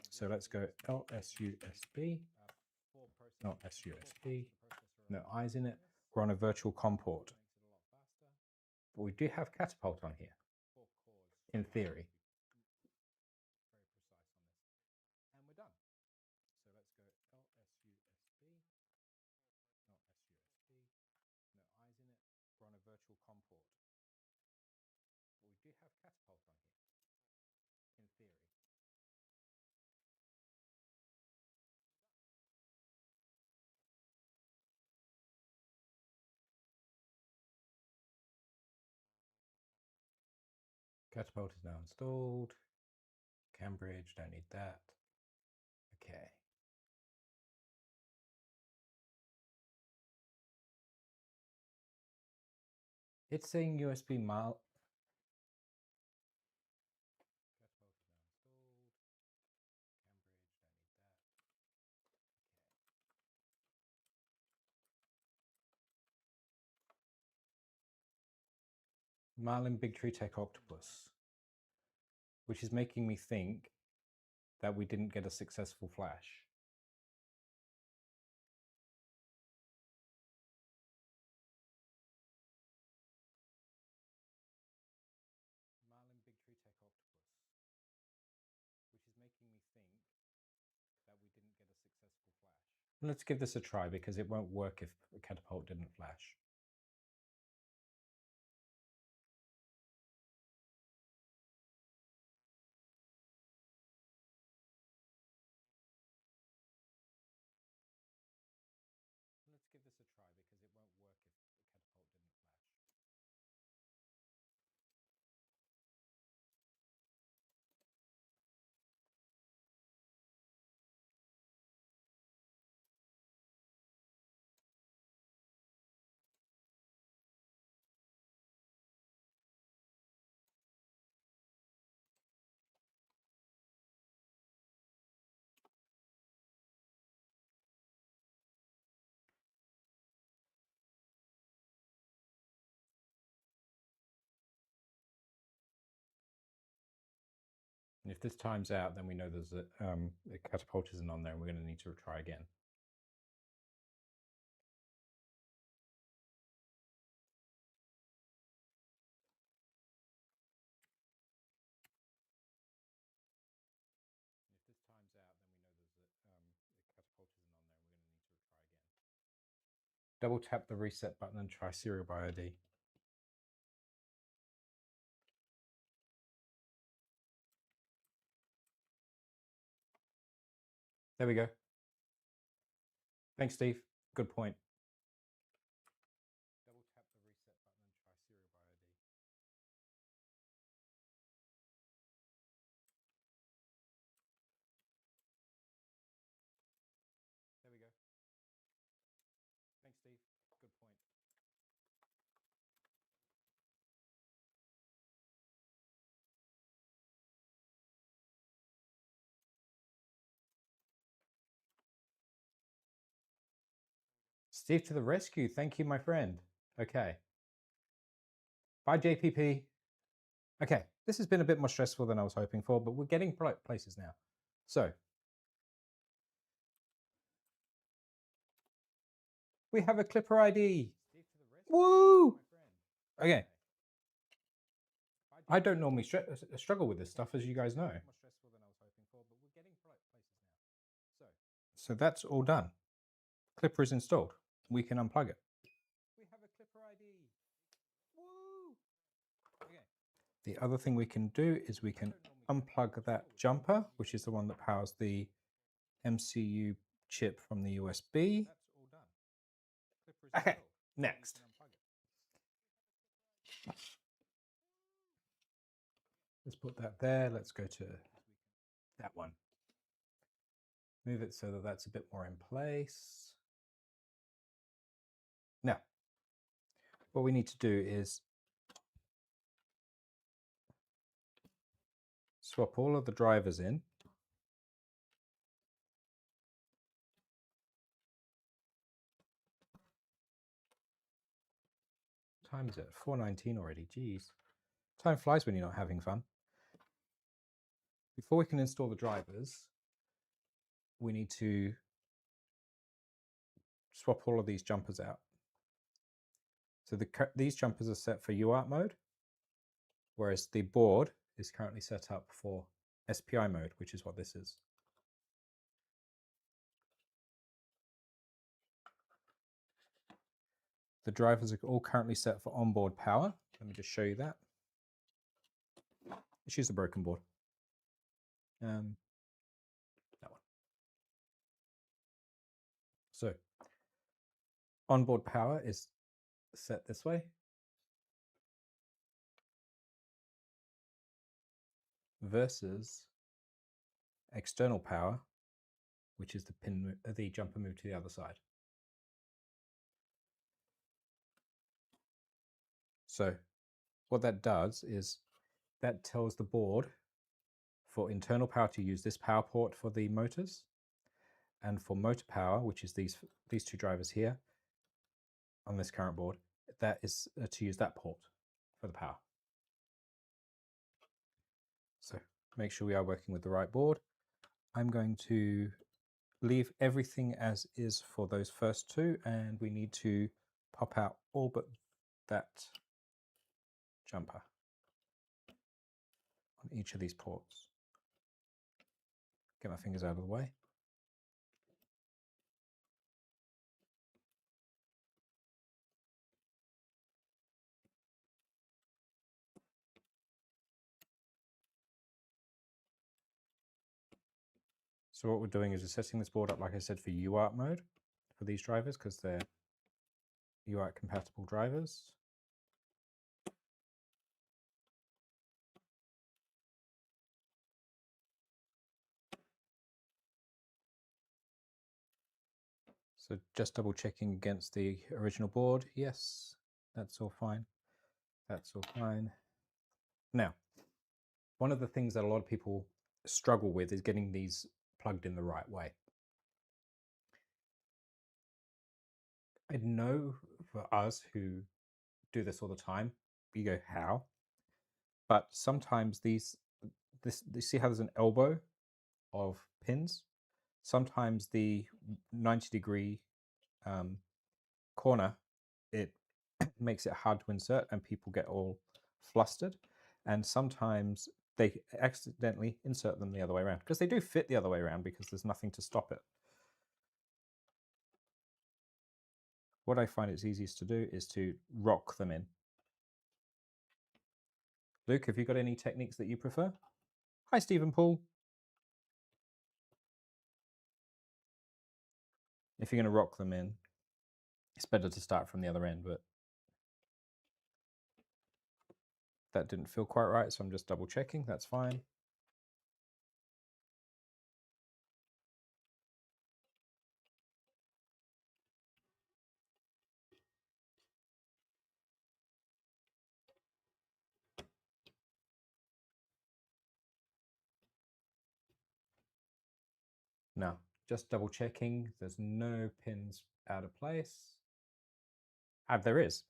So let's go LSUSB, not SUSB, no I's in it. We're on a virtual COM port. But we do have Catapult on here, in theory. And we're done. So let's go LSUSB, not SUSB, no I's in it. We're on a virtual COM port. But we do have Catapult on here, in theory. Catapult is now installed. Cambridge, don't need that. Okay. It's saying USB mal. Marlin Big Tree Tech Octopus, which is making me think that we didn't get a successful flash. Marlin Big Tree Tech Octopus, which is making me think that we didn't get a successful flash. Let's give this a try because it won't work if Catapult didn't flash. Let's give this a try because it won't work if Catapult didn't flash. And if this times out, then we know there's a Catapult isn't on there and we're going to need to try again. Double tap the reset button and try serial by ID. There we go. Thanks, Steve. Good point. Double tap the reset button and try serial by ID. There we go. Thanks, Steve. Good point. Steve to the rescue. Thank you, my friend. Okay. Bye, JPP. Okay, this has been a bit more stressful than I was hoping for, but we're getting places now. So, we have a Clipper ID. Woo! Okay. I don't normally struggle with this stuff, as you guys know. So that's all done. Clipper is installed. We can unplug it. We have a Clipper ID. Woo! Okay. The other thing we can do is we can unplug that jumper, which is the one that powers the MCU chip from the USB. Okay, next. Let's put that there. Let's go to that one. Move it so that that's a bit more in place. Now, what we need to do is swap all of the drivers in. What time is it? 4:19 already. Jeez. Time flies when you're not having fun. Before we can install the drivers, we need to swap all of these jumpers out. So these jumpers are set for UART mode, whereas the board is currently set up for SPI mode, which is what this is. The drivers are all currently set for onboard power. Let me just show you that. Let's use the broken board. That one. So onboard power is set this way. Versus external power, which is the jumper moved to the other side. So what that does is that tells the board for internal power to use this power port for the motors, and for motor power, which is these two drivers here on this current board, that is to use that port for the power. So make sure we are working with the right board. I'm going to leave everything as is for those first two, and we need to pop out all but that jumper on each of these ports. Get my fingers out of the way. So what we're doing is we're setting this board up, like I said, for UART mode for these drivers, because they're UART compatible drivers. So just double checking against the original board. Yes, that's all fine. That's all fine. Now, one of the things that a lot of people struggle with is getting these plugged in the right way. I know for us who do this all the time, you go, how? But sometimes you see how there's an elbow of pins? Sometimes the 90-degree corner, it makes it hard to insert and people get all flustered. And sometimes they accidentally insert them the other way around, because they do fit the other way around because there's nothing to stop it. what I find it's easiest to do is to rock them in. Luke, have you got any techniques that you prefer? Hi, Stephen Paul. If you're going to rock them in, it's better to start from the other end, but that didn't feel quite right, so I'm just double checking. That's fine. Now, just double checking, there's no pins out of place. There is.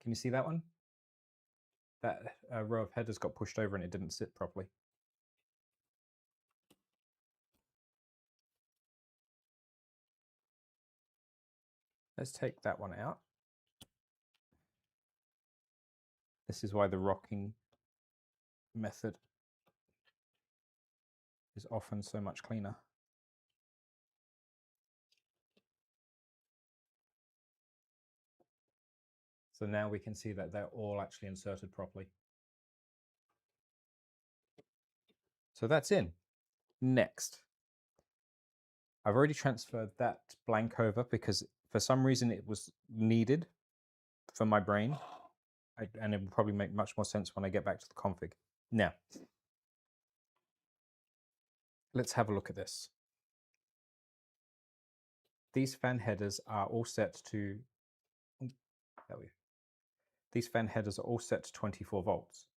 Can you see that one? That row of headers got pushed over and it didn't sit properly. Let's take that one out. This is why the rocking method is often so much cleaner. So now we can see that they're all actually inserted properly. So that's in. Next, I've already transferred that blank over because for some reason it was needed for my brain, and it will probably make much more sense when I get back to the config. Now, let's have a look at this. These fan headers are all set to, these fan headers are all set to 24 volts.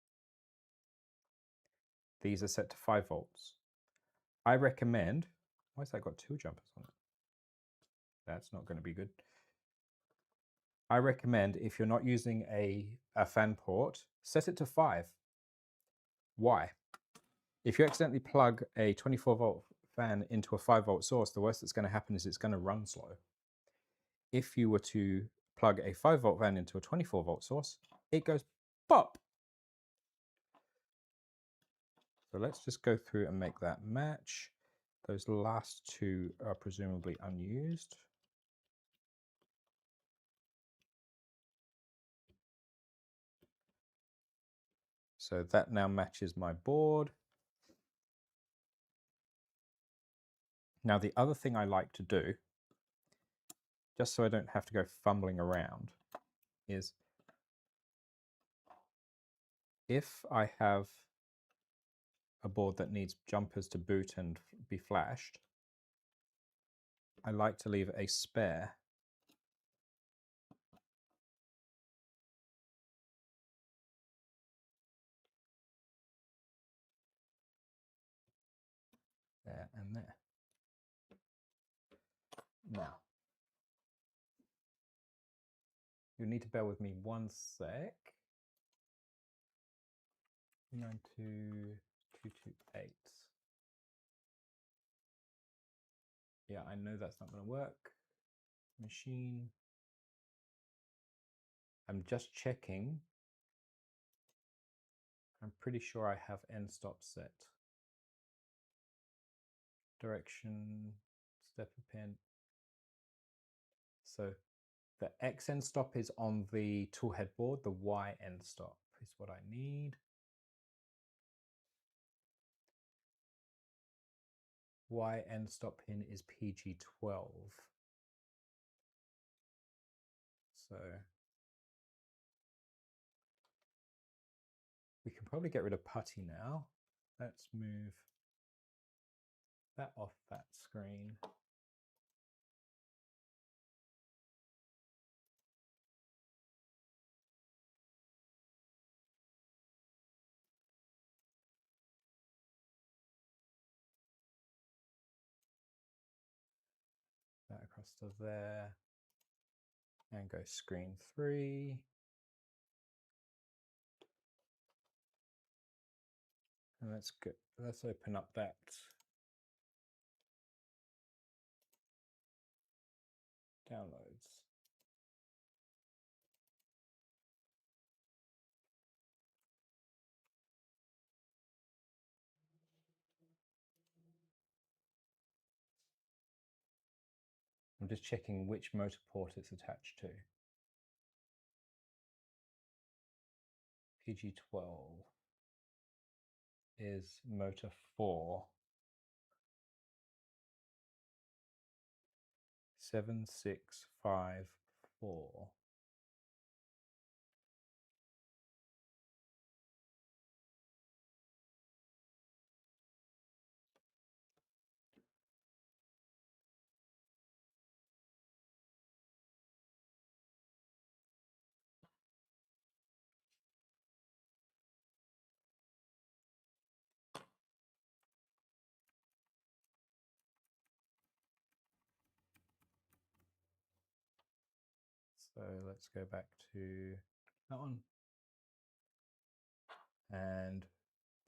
These are set to 5 volts. I recommend, why has that got 2 jumpers on it? That's not going to be good. I recommend if you're not using a fan port, set it to 5. Why? If you accidentally plug a 24 volt fan into a 5 volt source, the worst that's going to happen is it's going to run slow. If you were to plug a 5 volt fan into a 24 volt source, it goes pop. So let's just go through and make that match. Those last 2 are presumably unused. So that now matches my board. Now the other thing I like to do, just so I don't have to go fumbling around, is if I have a board that needs jumpers to boot and be flashed, I like to leave a spare there and there. Now, you'll need to bear with me one sec. 92228. Yeah, I know that's not going to work. Machine. I'm just checking. I'm pretty sure I have end stop set. Direction, stepper pin. So the X end stop is on the toolhead board. The Y end stop is what I need. Y end stop pin is PG12. So we can probably get rid of putty now. Let's move that off that screen. That across to there. And go screen 3. And let's open up that downloads. I'm just checking which motor port it's attached to. PG12 is motor 4. 7654. So let's go back to that one. And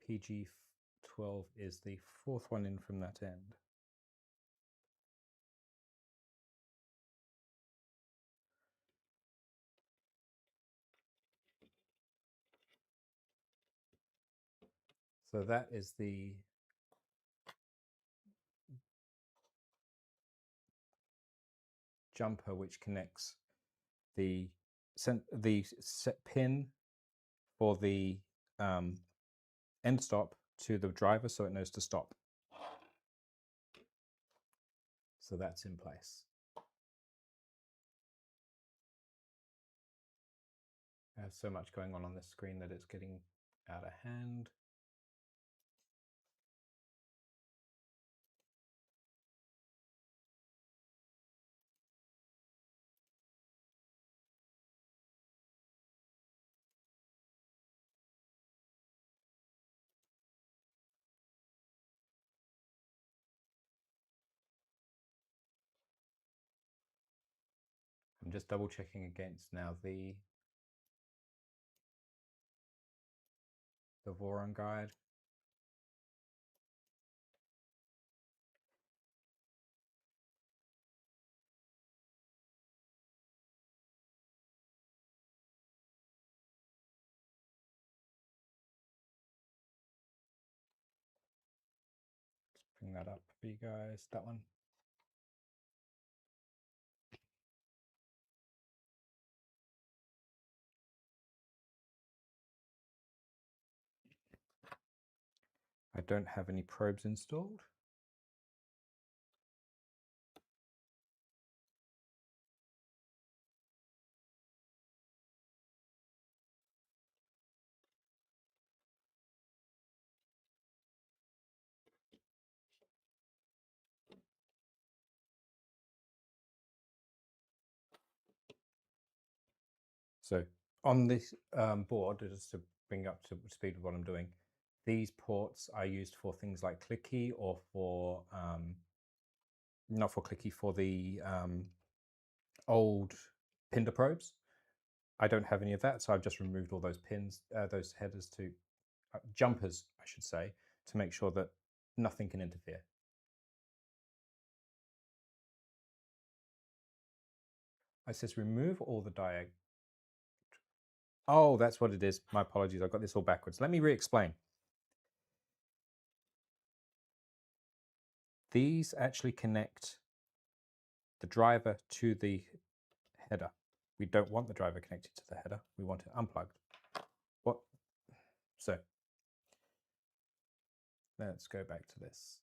PG12 is the 4th one in from that end. So that is the jumper which connects the pin for the end stop to the driver so it knows to stop. So that's in place. I have so much going on this screen that it's getting out of hand. I'm just double checking against now the Voron guide. Let's bring that up for you guys, that one. I don't have any probes installed. So on this board, just to bring up to speed with what I'm doing, these ports are used for things like clicky or for, not for clicky, for the old Pinder probes. I don't have any of that, so I've just removed all those pins, those headers to, jumpers, I should say, to make sure that nothing can interfere. It says remove all the diag. Oh, that's what it is. My apologies. I've got this all backwards. Let me re-explain. These actually connect the driver to the header. We don't want the driver connected to the header. We want it unplugged. What? So let's go back to this.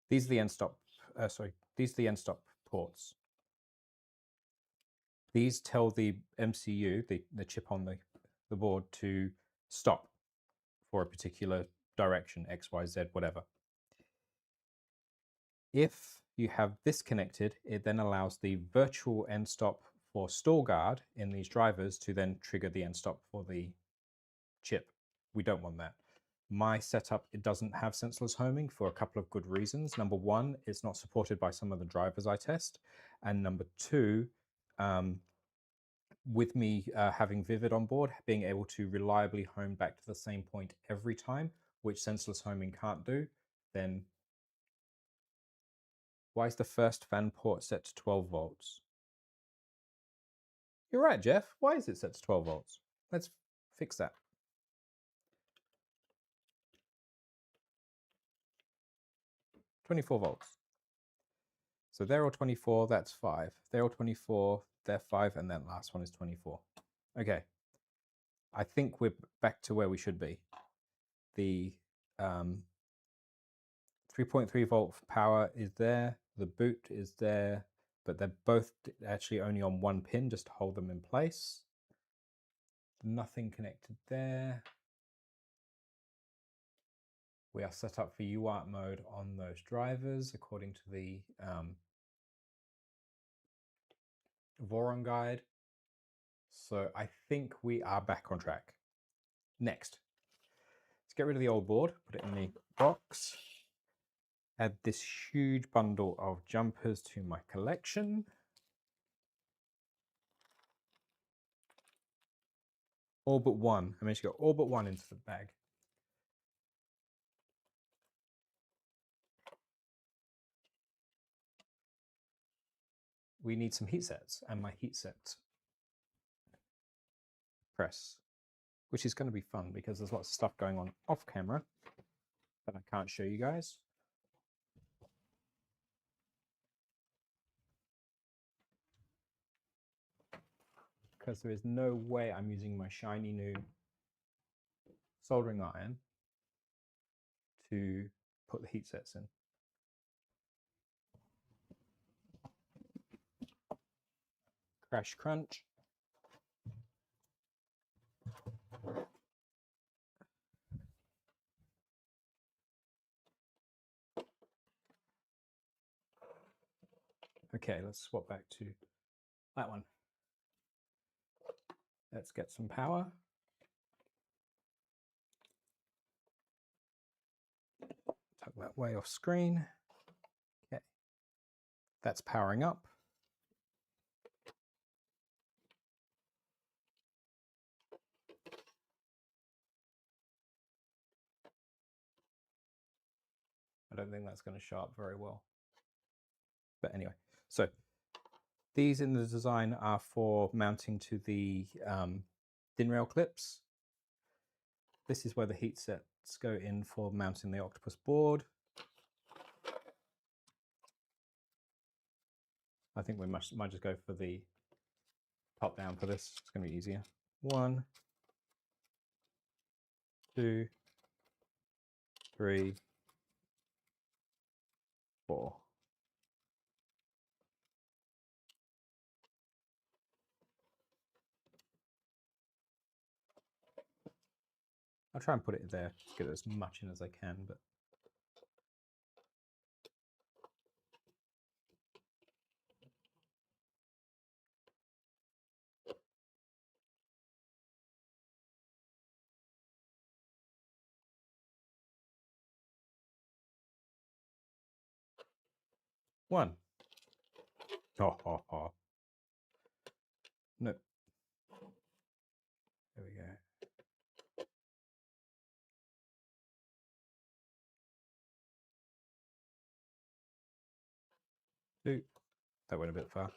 These are the end stop. These are the end stop ports. These tell the MCU, the chip on the board, to stop for a particular direction, X, Y, Z, whatever. If you have this connected, it then allows the virtual end stop for stall guard in these drivers to then trigger the end stop for the chip. We don't want that. My setup, it doesn't have sensorless homing for a couple of good reasons. Number one, it's not supported by some of the drivers I test. And number two, with me having Vivid on board, being able to reliably home back to the same point every time, which sensorless homing can't do, then why is the first fan port set to 12 volts? You're right, Jeff. Why is it set to 12 volts? Let's fix that. $24 volts. So they're all 24, that's 5. They're all 24, they're 5, and that last one is 24. Okay. I think we're back to where we should be. The 3.3 volt power is there, the boot is there, but they're both actually only on one pin just to hold them in place. Nothing connected there. We are set up for UART mode on those drivers according to the Voron guide. So I think we are back on track. Next, let's get rid of the old board, put it in the box, add this huge bundle of jumpers to my collection. All but one. I managed to get all but one into the bag. We need some heat sets, and my heat set press, which is going to be fun because there's lots of stuff going on off camera that I can't show you guys. Because there is no way I'm using my shiny new soldering iron to put the heat sets in. Crash crunch. Okay, let's swap back to that one. Let's get some power. Tuck that way off screen. Okay, that's powering up. I don't think that's going to show up very well. But anyway, so these in the design are for mounting to the DIN rail clips. This is where the heat sets go in for mounting the Octopus board. I think we might just go for the top down for this. It's going to be easier. 1, 2, 3, 4. I'll try and put it there to get as much in as I can, but one. Oh. No. There we go. Two. That went a bit far.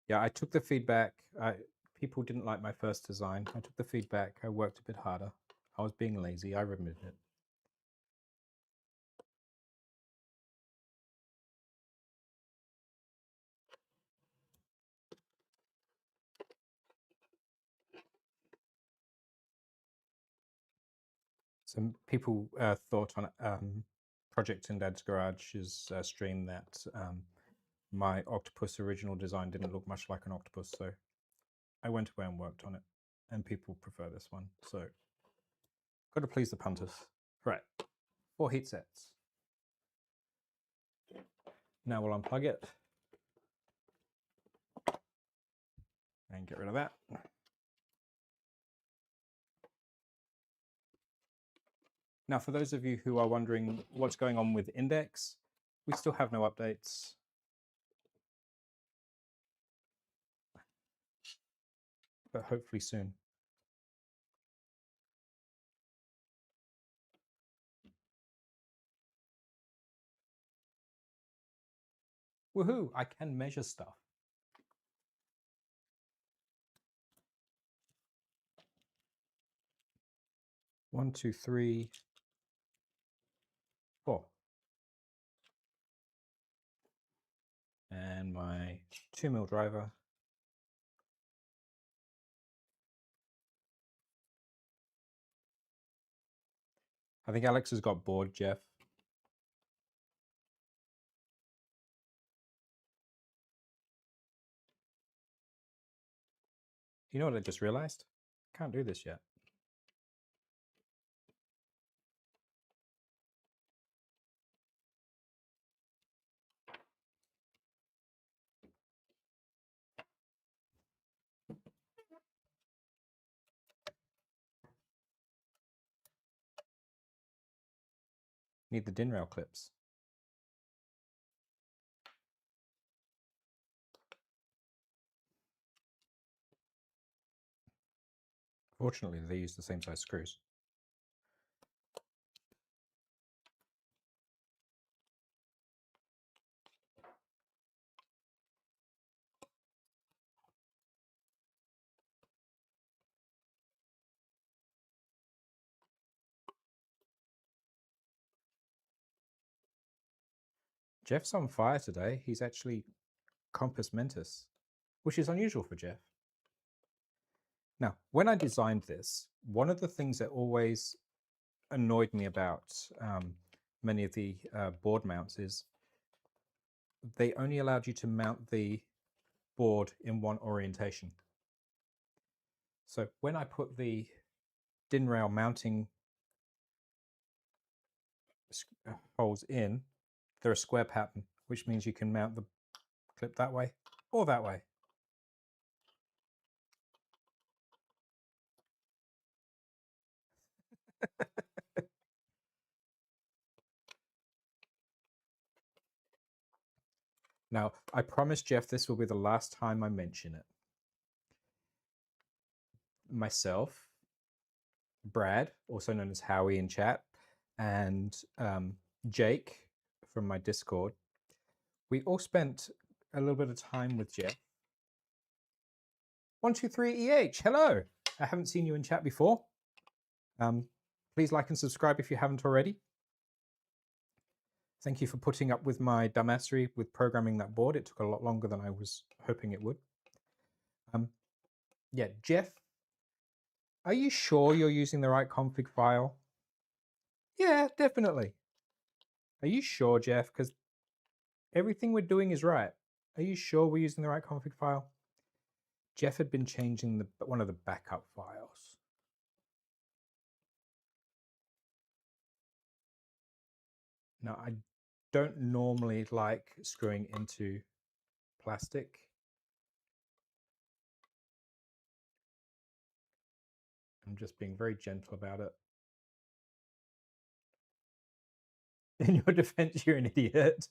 Yeah, I took the feedback. People didn't like my first design. I took the feedback. I worked a bit harder. I was being lazy. I removed it. Some people thought on Project in Dad's Garage's stream that my Octopus original design didn't look much like an octopus, so I went away and worked on it, and people prefer this one. So, got to please the punters. Right, 4 heat sets. Now we'll unplug it and get rid of that. Now, for those of you who are wondering what's going on with Index, we still have no updates. But hopefully soon. Woohoo, I can measure stuff. One, two, three, 4. and my 2mm driver. I think Alex has got bored, Jeff. You know what I just realized? Can't do this yet. Need the DIN rail clips. Fortunately, they use the same size screws. Jeff's on fire today. He's actually compos mentis, which is unusual for Jeff. Now, when I designed this, one of the things that always annoyed me about many of the board mounts is they only allowed you to mount the board in one orientation. So when I put the DIN rail mounting holes in, they're a square pattern, which means you can mount the clip that way or that way. Now, I promise Jeff this will be the last time I mention it. Myself, Brad, also known as Howie in chat, and Jake from my Discord, we all spent a little bit of time with Jeff. 123EH, hello. I haven't seen you in chat before. Please like and subscribe if you haven't already. Thank you for putting up with my dumbassery with programming that board. It took a lot longer than I was hoping it would. Yeah, Jeff, are you sure you're using the right config file? Yeah, definitely. Are you sure, Jeff? Because everything we're doing is right. Are you sure we're using the right config file? Jeff had been changing one of the backup files. Now, I don't normally like screwing into plastic. I'm just being very gentle about it. In your defense, you're an idiot.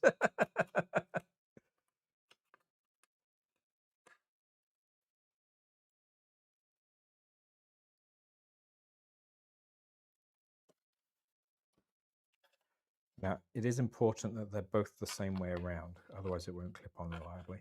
Now, it is important that they're both the same way around, otherwise it won't clip on reliably.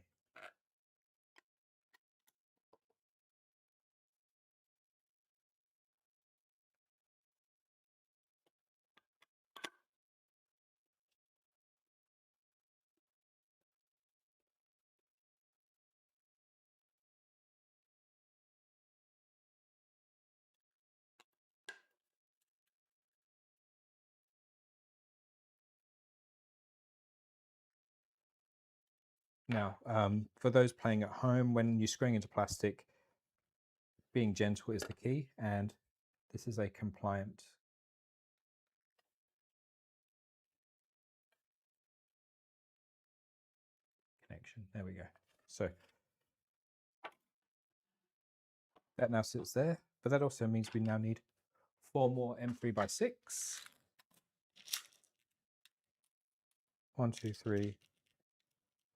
Now, for those playing at home, when you're screwing into plastic, being gentle is the key, and this is a compliant connection. There we go. So that now sits there, but that also means we now need 4 more M3x6. 1, 2, 3,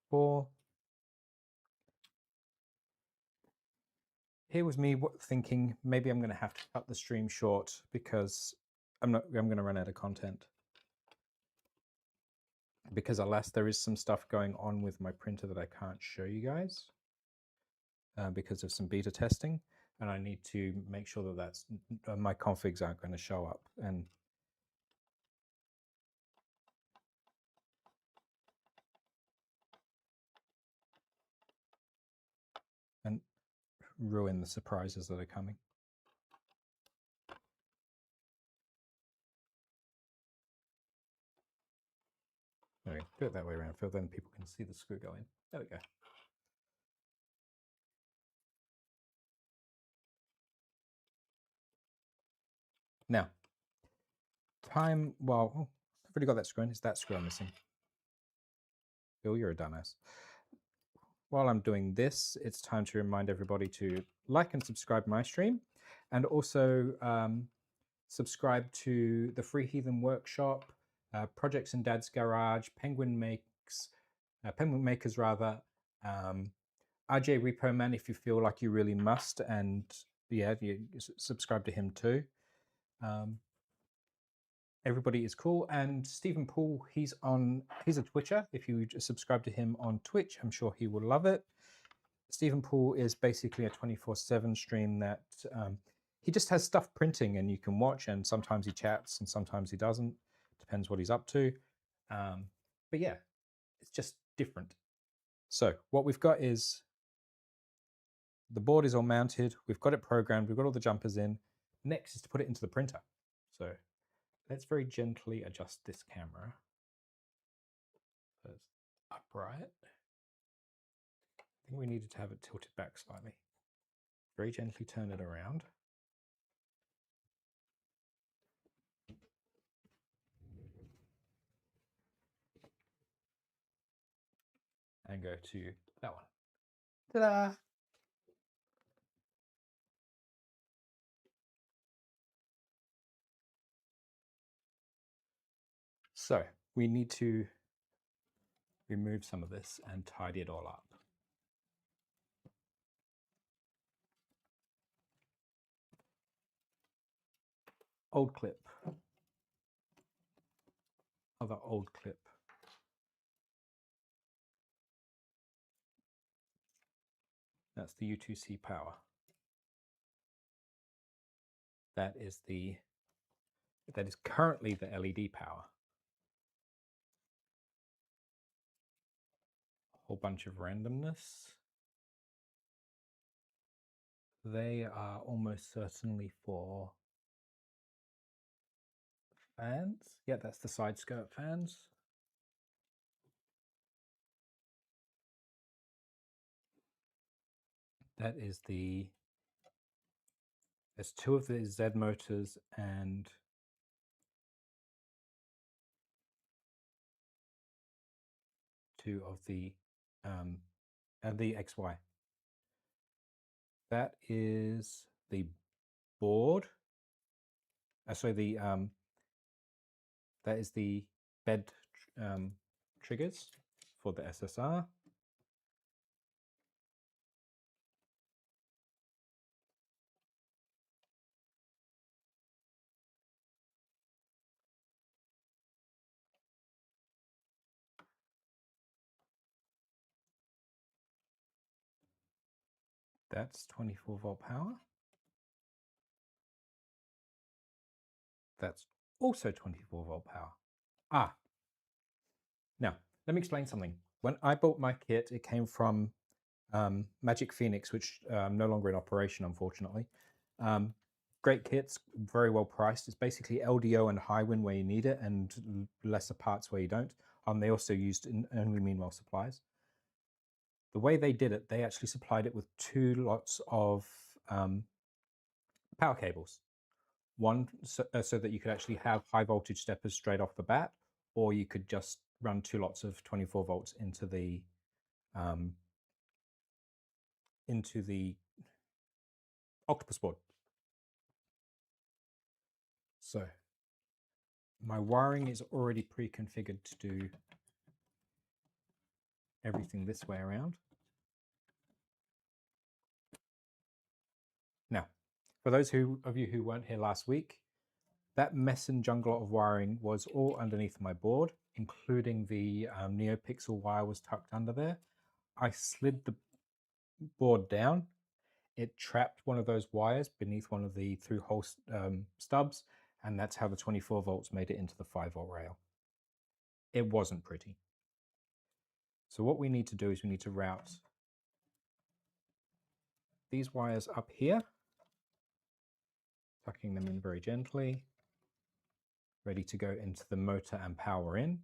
4. Here was me thinking maybe I'm going to have to cut the stream short because I'm going to run out of content. Because alas, there is some stuff going on with my printer that I can't show you guys because of some beta testing, and I need to make sure that my configs aren't going to show up. And ruin the surprises that are coming. There we go. Do it that way around, Phil, then people can see the screw go in. There we go. Now, well, I've already got that screw in. It's that screw I'm missing. Bill, you're a dumbass. While I'm doing this, it's time to remind everybody to like and subscribe my stream, and also subscribe to the Free Heathen Workshop, Projects in Dad's Garage, Penguin Makers rather, RJ Repo Man if you feel like you really must, and yeah, you subscribe to him too. Everybody is cool, and Stephen Poole, he's a Twitcher. If you subscribe to him on Twitch, I'm sure he will love it. Stephen Poole is basically a 24/7 stream that he just has stuff printing and you can watch, and sometimes he chats and sometimes he doesn't. Depends what he's up to. But yeah, it's just different. So what we've got is the board is all mounted. We've got it programmed. We've got all the jumpers in. Next is to put it into the printer. So let's very gently adjust this camera so it's upright. I think we needed to have it tilted back slightly. Very gently turn it around. And go to that one. Ta-da! So we need to remove some of this and tidy it all up. Old clip. Other old clip. That's the U2C power. That is currently the LED power. A whole bunch of randomness. They are almost certainly for fans. Yeah, that's the side skirt fans. That is there's two of the Z motors and two of the XY. That is the board. Sorry, that is the bed triggers for the SSR. That's 24-volt power. That's also 24-volt power. Now, let me explain something. When I bought my kit, it came from Magic Phoenix, which no longer in operation, unfortunately. Great kits, very well priced. It's basically LDO and Highwind where you need it, and lesser parts where you don't. They also used only Meanwhile supplies. The way they did it, they actually supplied it with 2 lots of power cables. One so that you could actually have high voltage steppers straight off the bat, or you could just run 2 lots of 24 volts into the Octopus board. So my wiring is already pre-configured to do everything this way around. Now, for those of you who weren't here last week, that mess and jungle of wiring was all underneath my board, including the NeoPixel wire was tucked under there. I slid the board down. It trapped one of those wires beneath one of the through-hole stubs, and that's how the 24 volts made it into the 5-volt rail. It wasn't pretty. So what we need to do is we need to route these wires up here, tucking them in very gently, ready to go into the motor and power in.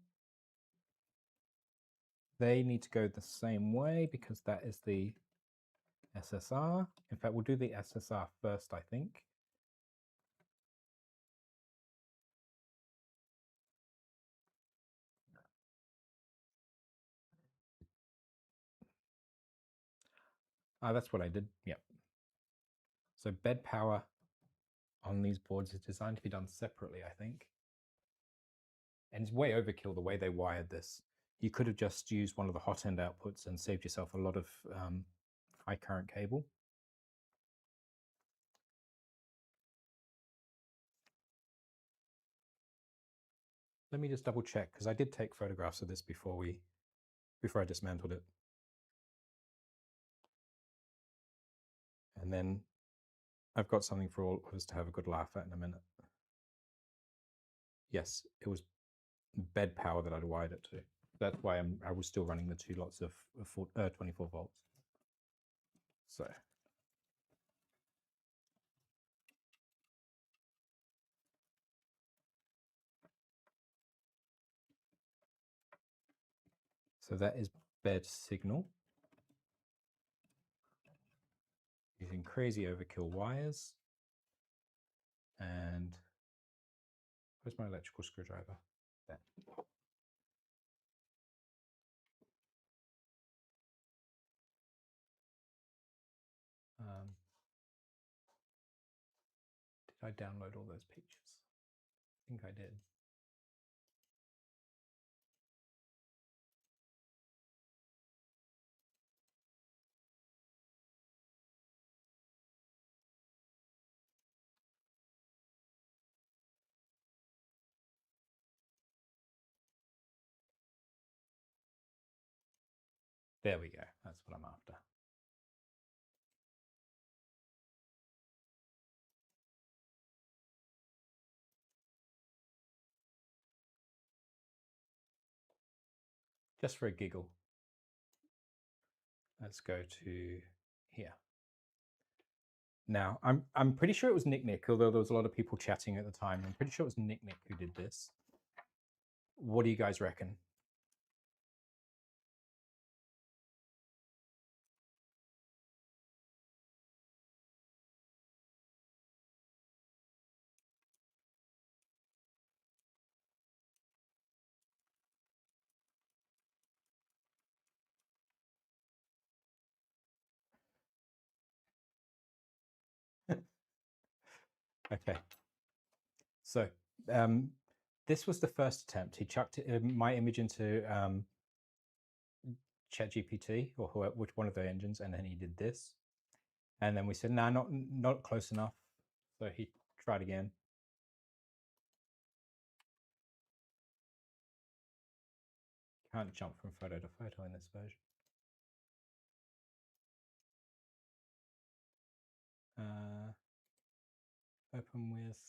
They need to go the same way because that is the SSR. In fact, we'll do the SSR first, I think. That's what I did. Yep. So bed power on these boards is designed to be done separately, I think. And it's way overkill the way they wired this. You could have just used one of the hot end outputs and saved yourself a lot of high current cable. Let me just double check, because I did take photographs of this before I dismantled it. And then I've got something for all of us to have a good laugh at in a minute. Yes, it was bed power that I'd wired it to. That's why I was still running the 2 lots of 24 volts. So that is bed signal. Using crazy overkill wires. And where's my electrical screwdriver? There. Did I download all those pictures? I think I did. There we go. That's what I'm after. Just for a giggle, let's go to here. Now, I'm pretty sure it was Nick, although there was a lot of people chatting at the time. I'm pretty sure it was Nick who did this. What do you guys reckon? Okay. So this was the first attempt. He chucked my image into ChatGPT or which one of the engines, and then he did this. And then we said, nah, not close enough. So he tried again. Can't jump from photo to photo in this version. Open with.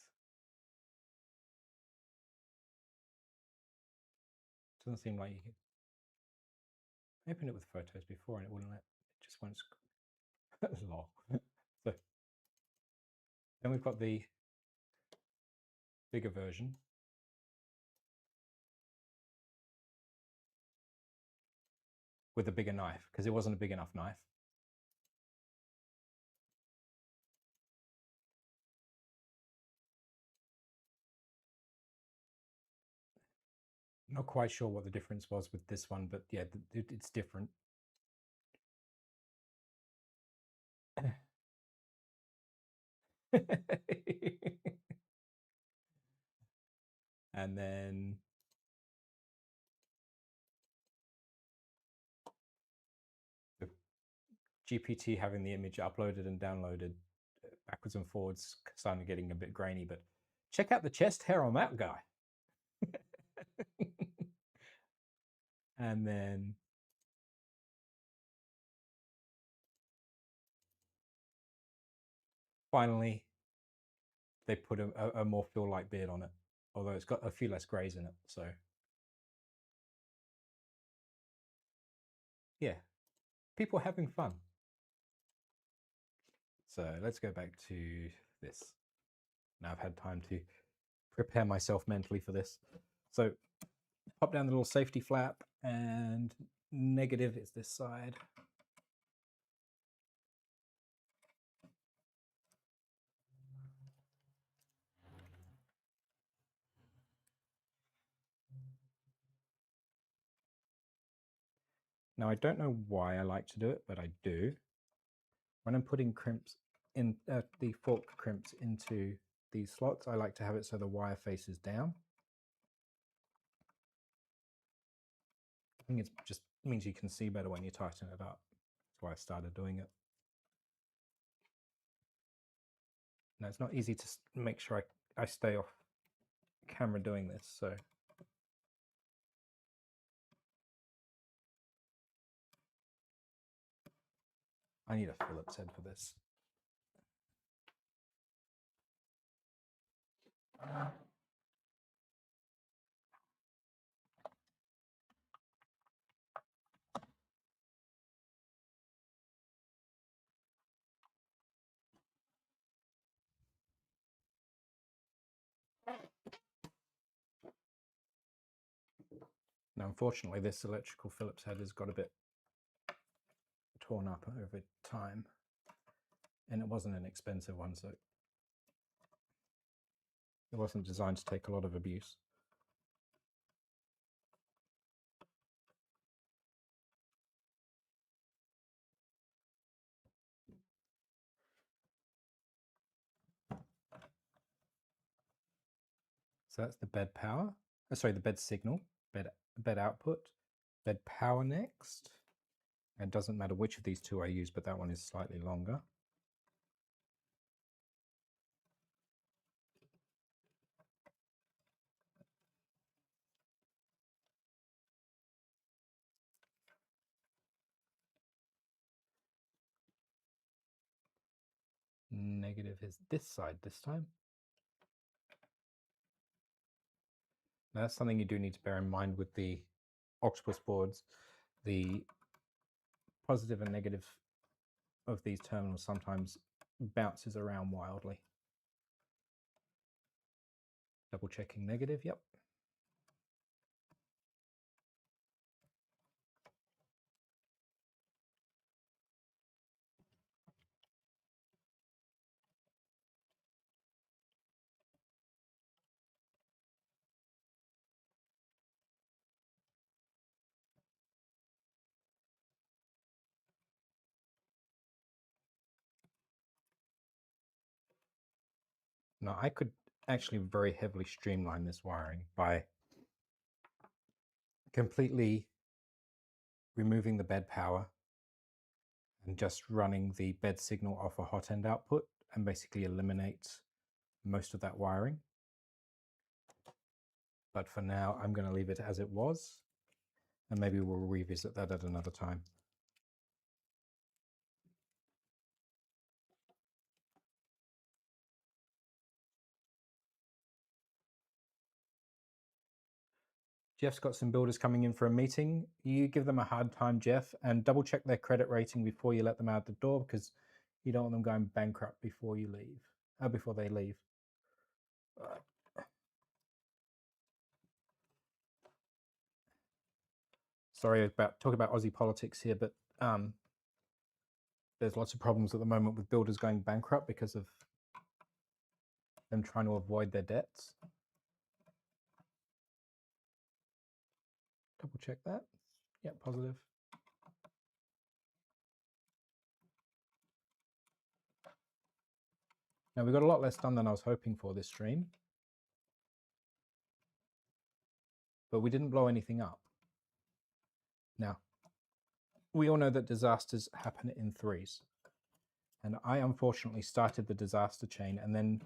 Doesn't seem like you can open it with photos before and it wouldn't let. It just won't. Lol. So then we've got the bigger version. With a bigger knife, because it wasn't a big enough knife. Not quite sure what the difference was with this one, but yeah, it's different. And then the GPT having the image uploaded and downloaded backwards and forwards, starting getting a bit grainy, but check out the chest hair on that guy. And then finally, they put a more Phil-like beard on it, although it's got a few less grays in it. So yeah, people having fun. So let's go back to this. Now I've had time to prepare myself mentally for this. So pop down the little safety flap, and negative is this side. Now I don't know why I like to do it, but I do. When I'm putting crimps in, the fork crimps into these slots, I like to have it so the wire faces down. I think it just means you can see better when you tighten it up. That's why I started doing it. Now it's not easy to make sure I stay off camera doing this, so I need a Phillips head for this. Now, unfortunately, this electrical Phillips head has got a bit torn up over time, and it wasn't an expensive one, so it wasn't designed to take a lot of abuse. So that's the bed power. Sorry, the bed signal, bed output, bed power next. It doesn't matter which of these two I use, but that one is slightly longer. Negative is this side this time. Now that's something you do need to bear in mind with the Octopus boards. The positive and negative of these terminals sometimes bounces around wildly. Double checking negative, yep. Now I could actually very heavily streamline this wiring by completely removing the bed power and just running the bed signal off a hot end output and basically eliminate most of that wiring. But for now, I'm going to leave it as it was, and maybe we'll revisit that at another time. Jeff's got some builders coming in for a meeting. You give them a hard time, Jeff, and double check their credit rating before you let them out the door, because you don't want them going bankrupt before you leave, before they leave. Sorry about talking about Aussie politics here, but there's lots of problems at the moment with builders going bankrupt because of them trying to avoid their debts. Double check that. Yeah, positive. Now we got a lot less done than I was hoping for this stream, but we didn't blow anything up. Now, we all know that disasters happen in threes. And I unfortunately started the disaster chain, and then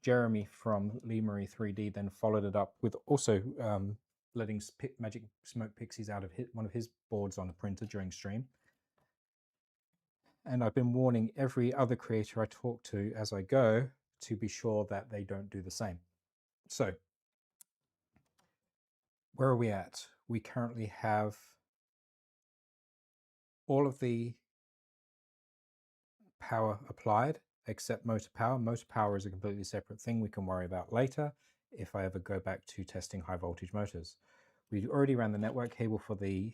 Jeremy from Lee Marie 3D then followed it up with also letting Magic Smoke Pixies out of one of his boards on a printer during stream. And I've been warning every other creator I talk to as I go to be sure that they don't do the same. So where are we at? We currently have all of the power applied, except motor power. Motor power is a completely separate thing we can worry about later if I ever go back to testing high voltage motors. We already ran the network cable for the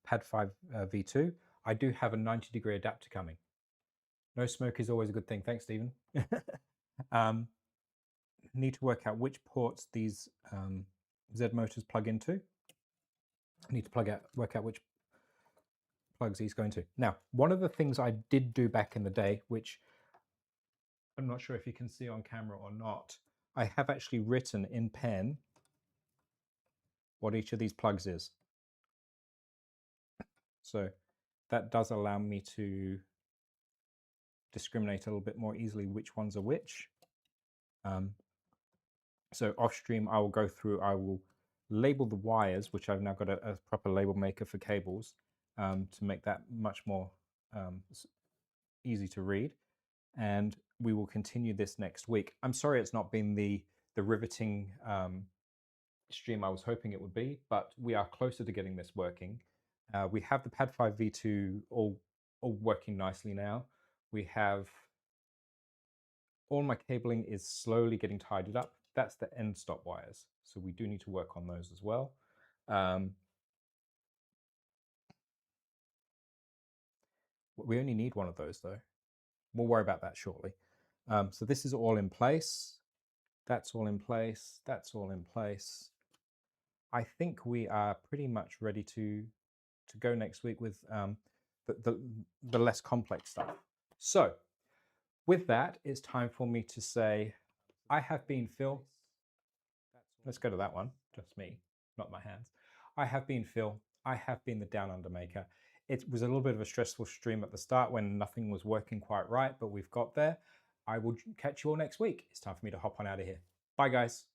Pad 5 V2. I do have a 90-degree adapter coming. No smoke is always a good thing. Thanks, Stephen. Need to work out which ports these Z motors plug into. I need to work out which plugs he's going to. Now, one of the things I did do back in the day, which I'm not sure if you can see on camera or not, I have actually written in pen what each of these plugs is. So that does allow me to discriminate a little bit more easily which ones are which. So off stream, I will go through, I will label the wires, which I've now got a proper label maker for cables to make that much more easy to read. And we will continue this next week. I'm sorry it's not been the riveting stream I was hoping it would be, but we are closer to getting this working. We have the Pad 5 V2 all working nicely now. We have all my cabling is slowly getting tidied up. That's the end stop wires. So we do need to work on those as well. We only need one of those though. We'll worry about that shortly. So this is all in place. That's all in place. That's all in place. I think we are pretty much ready to go next week with the less complex stuff. So with that, it's time for me to say, I have been Phil. Let's go to that one, just me, not my hands. I have been Phil. I have been the Down Under Maker. It was a little bit of a stressful stream at the start when nothing was working quite right, but we've got there. I will catch you all next week. It's time for me to hop on out of here. Bye, guys.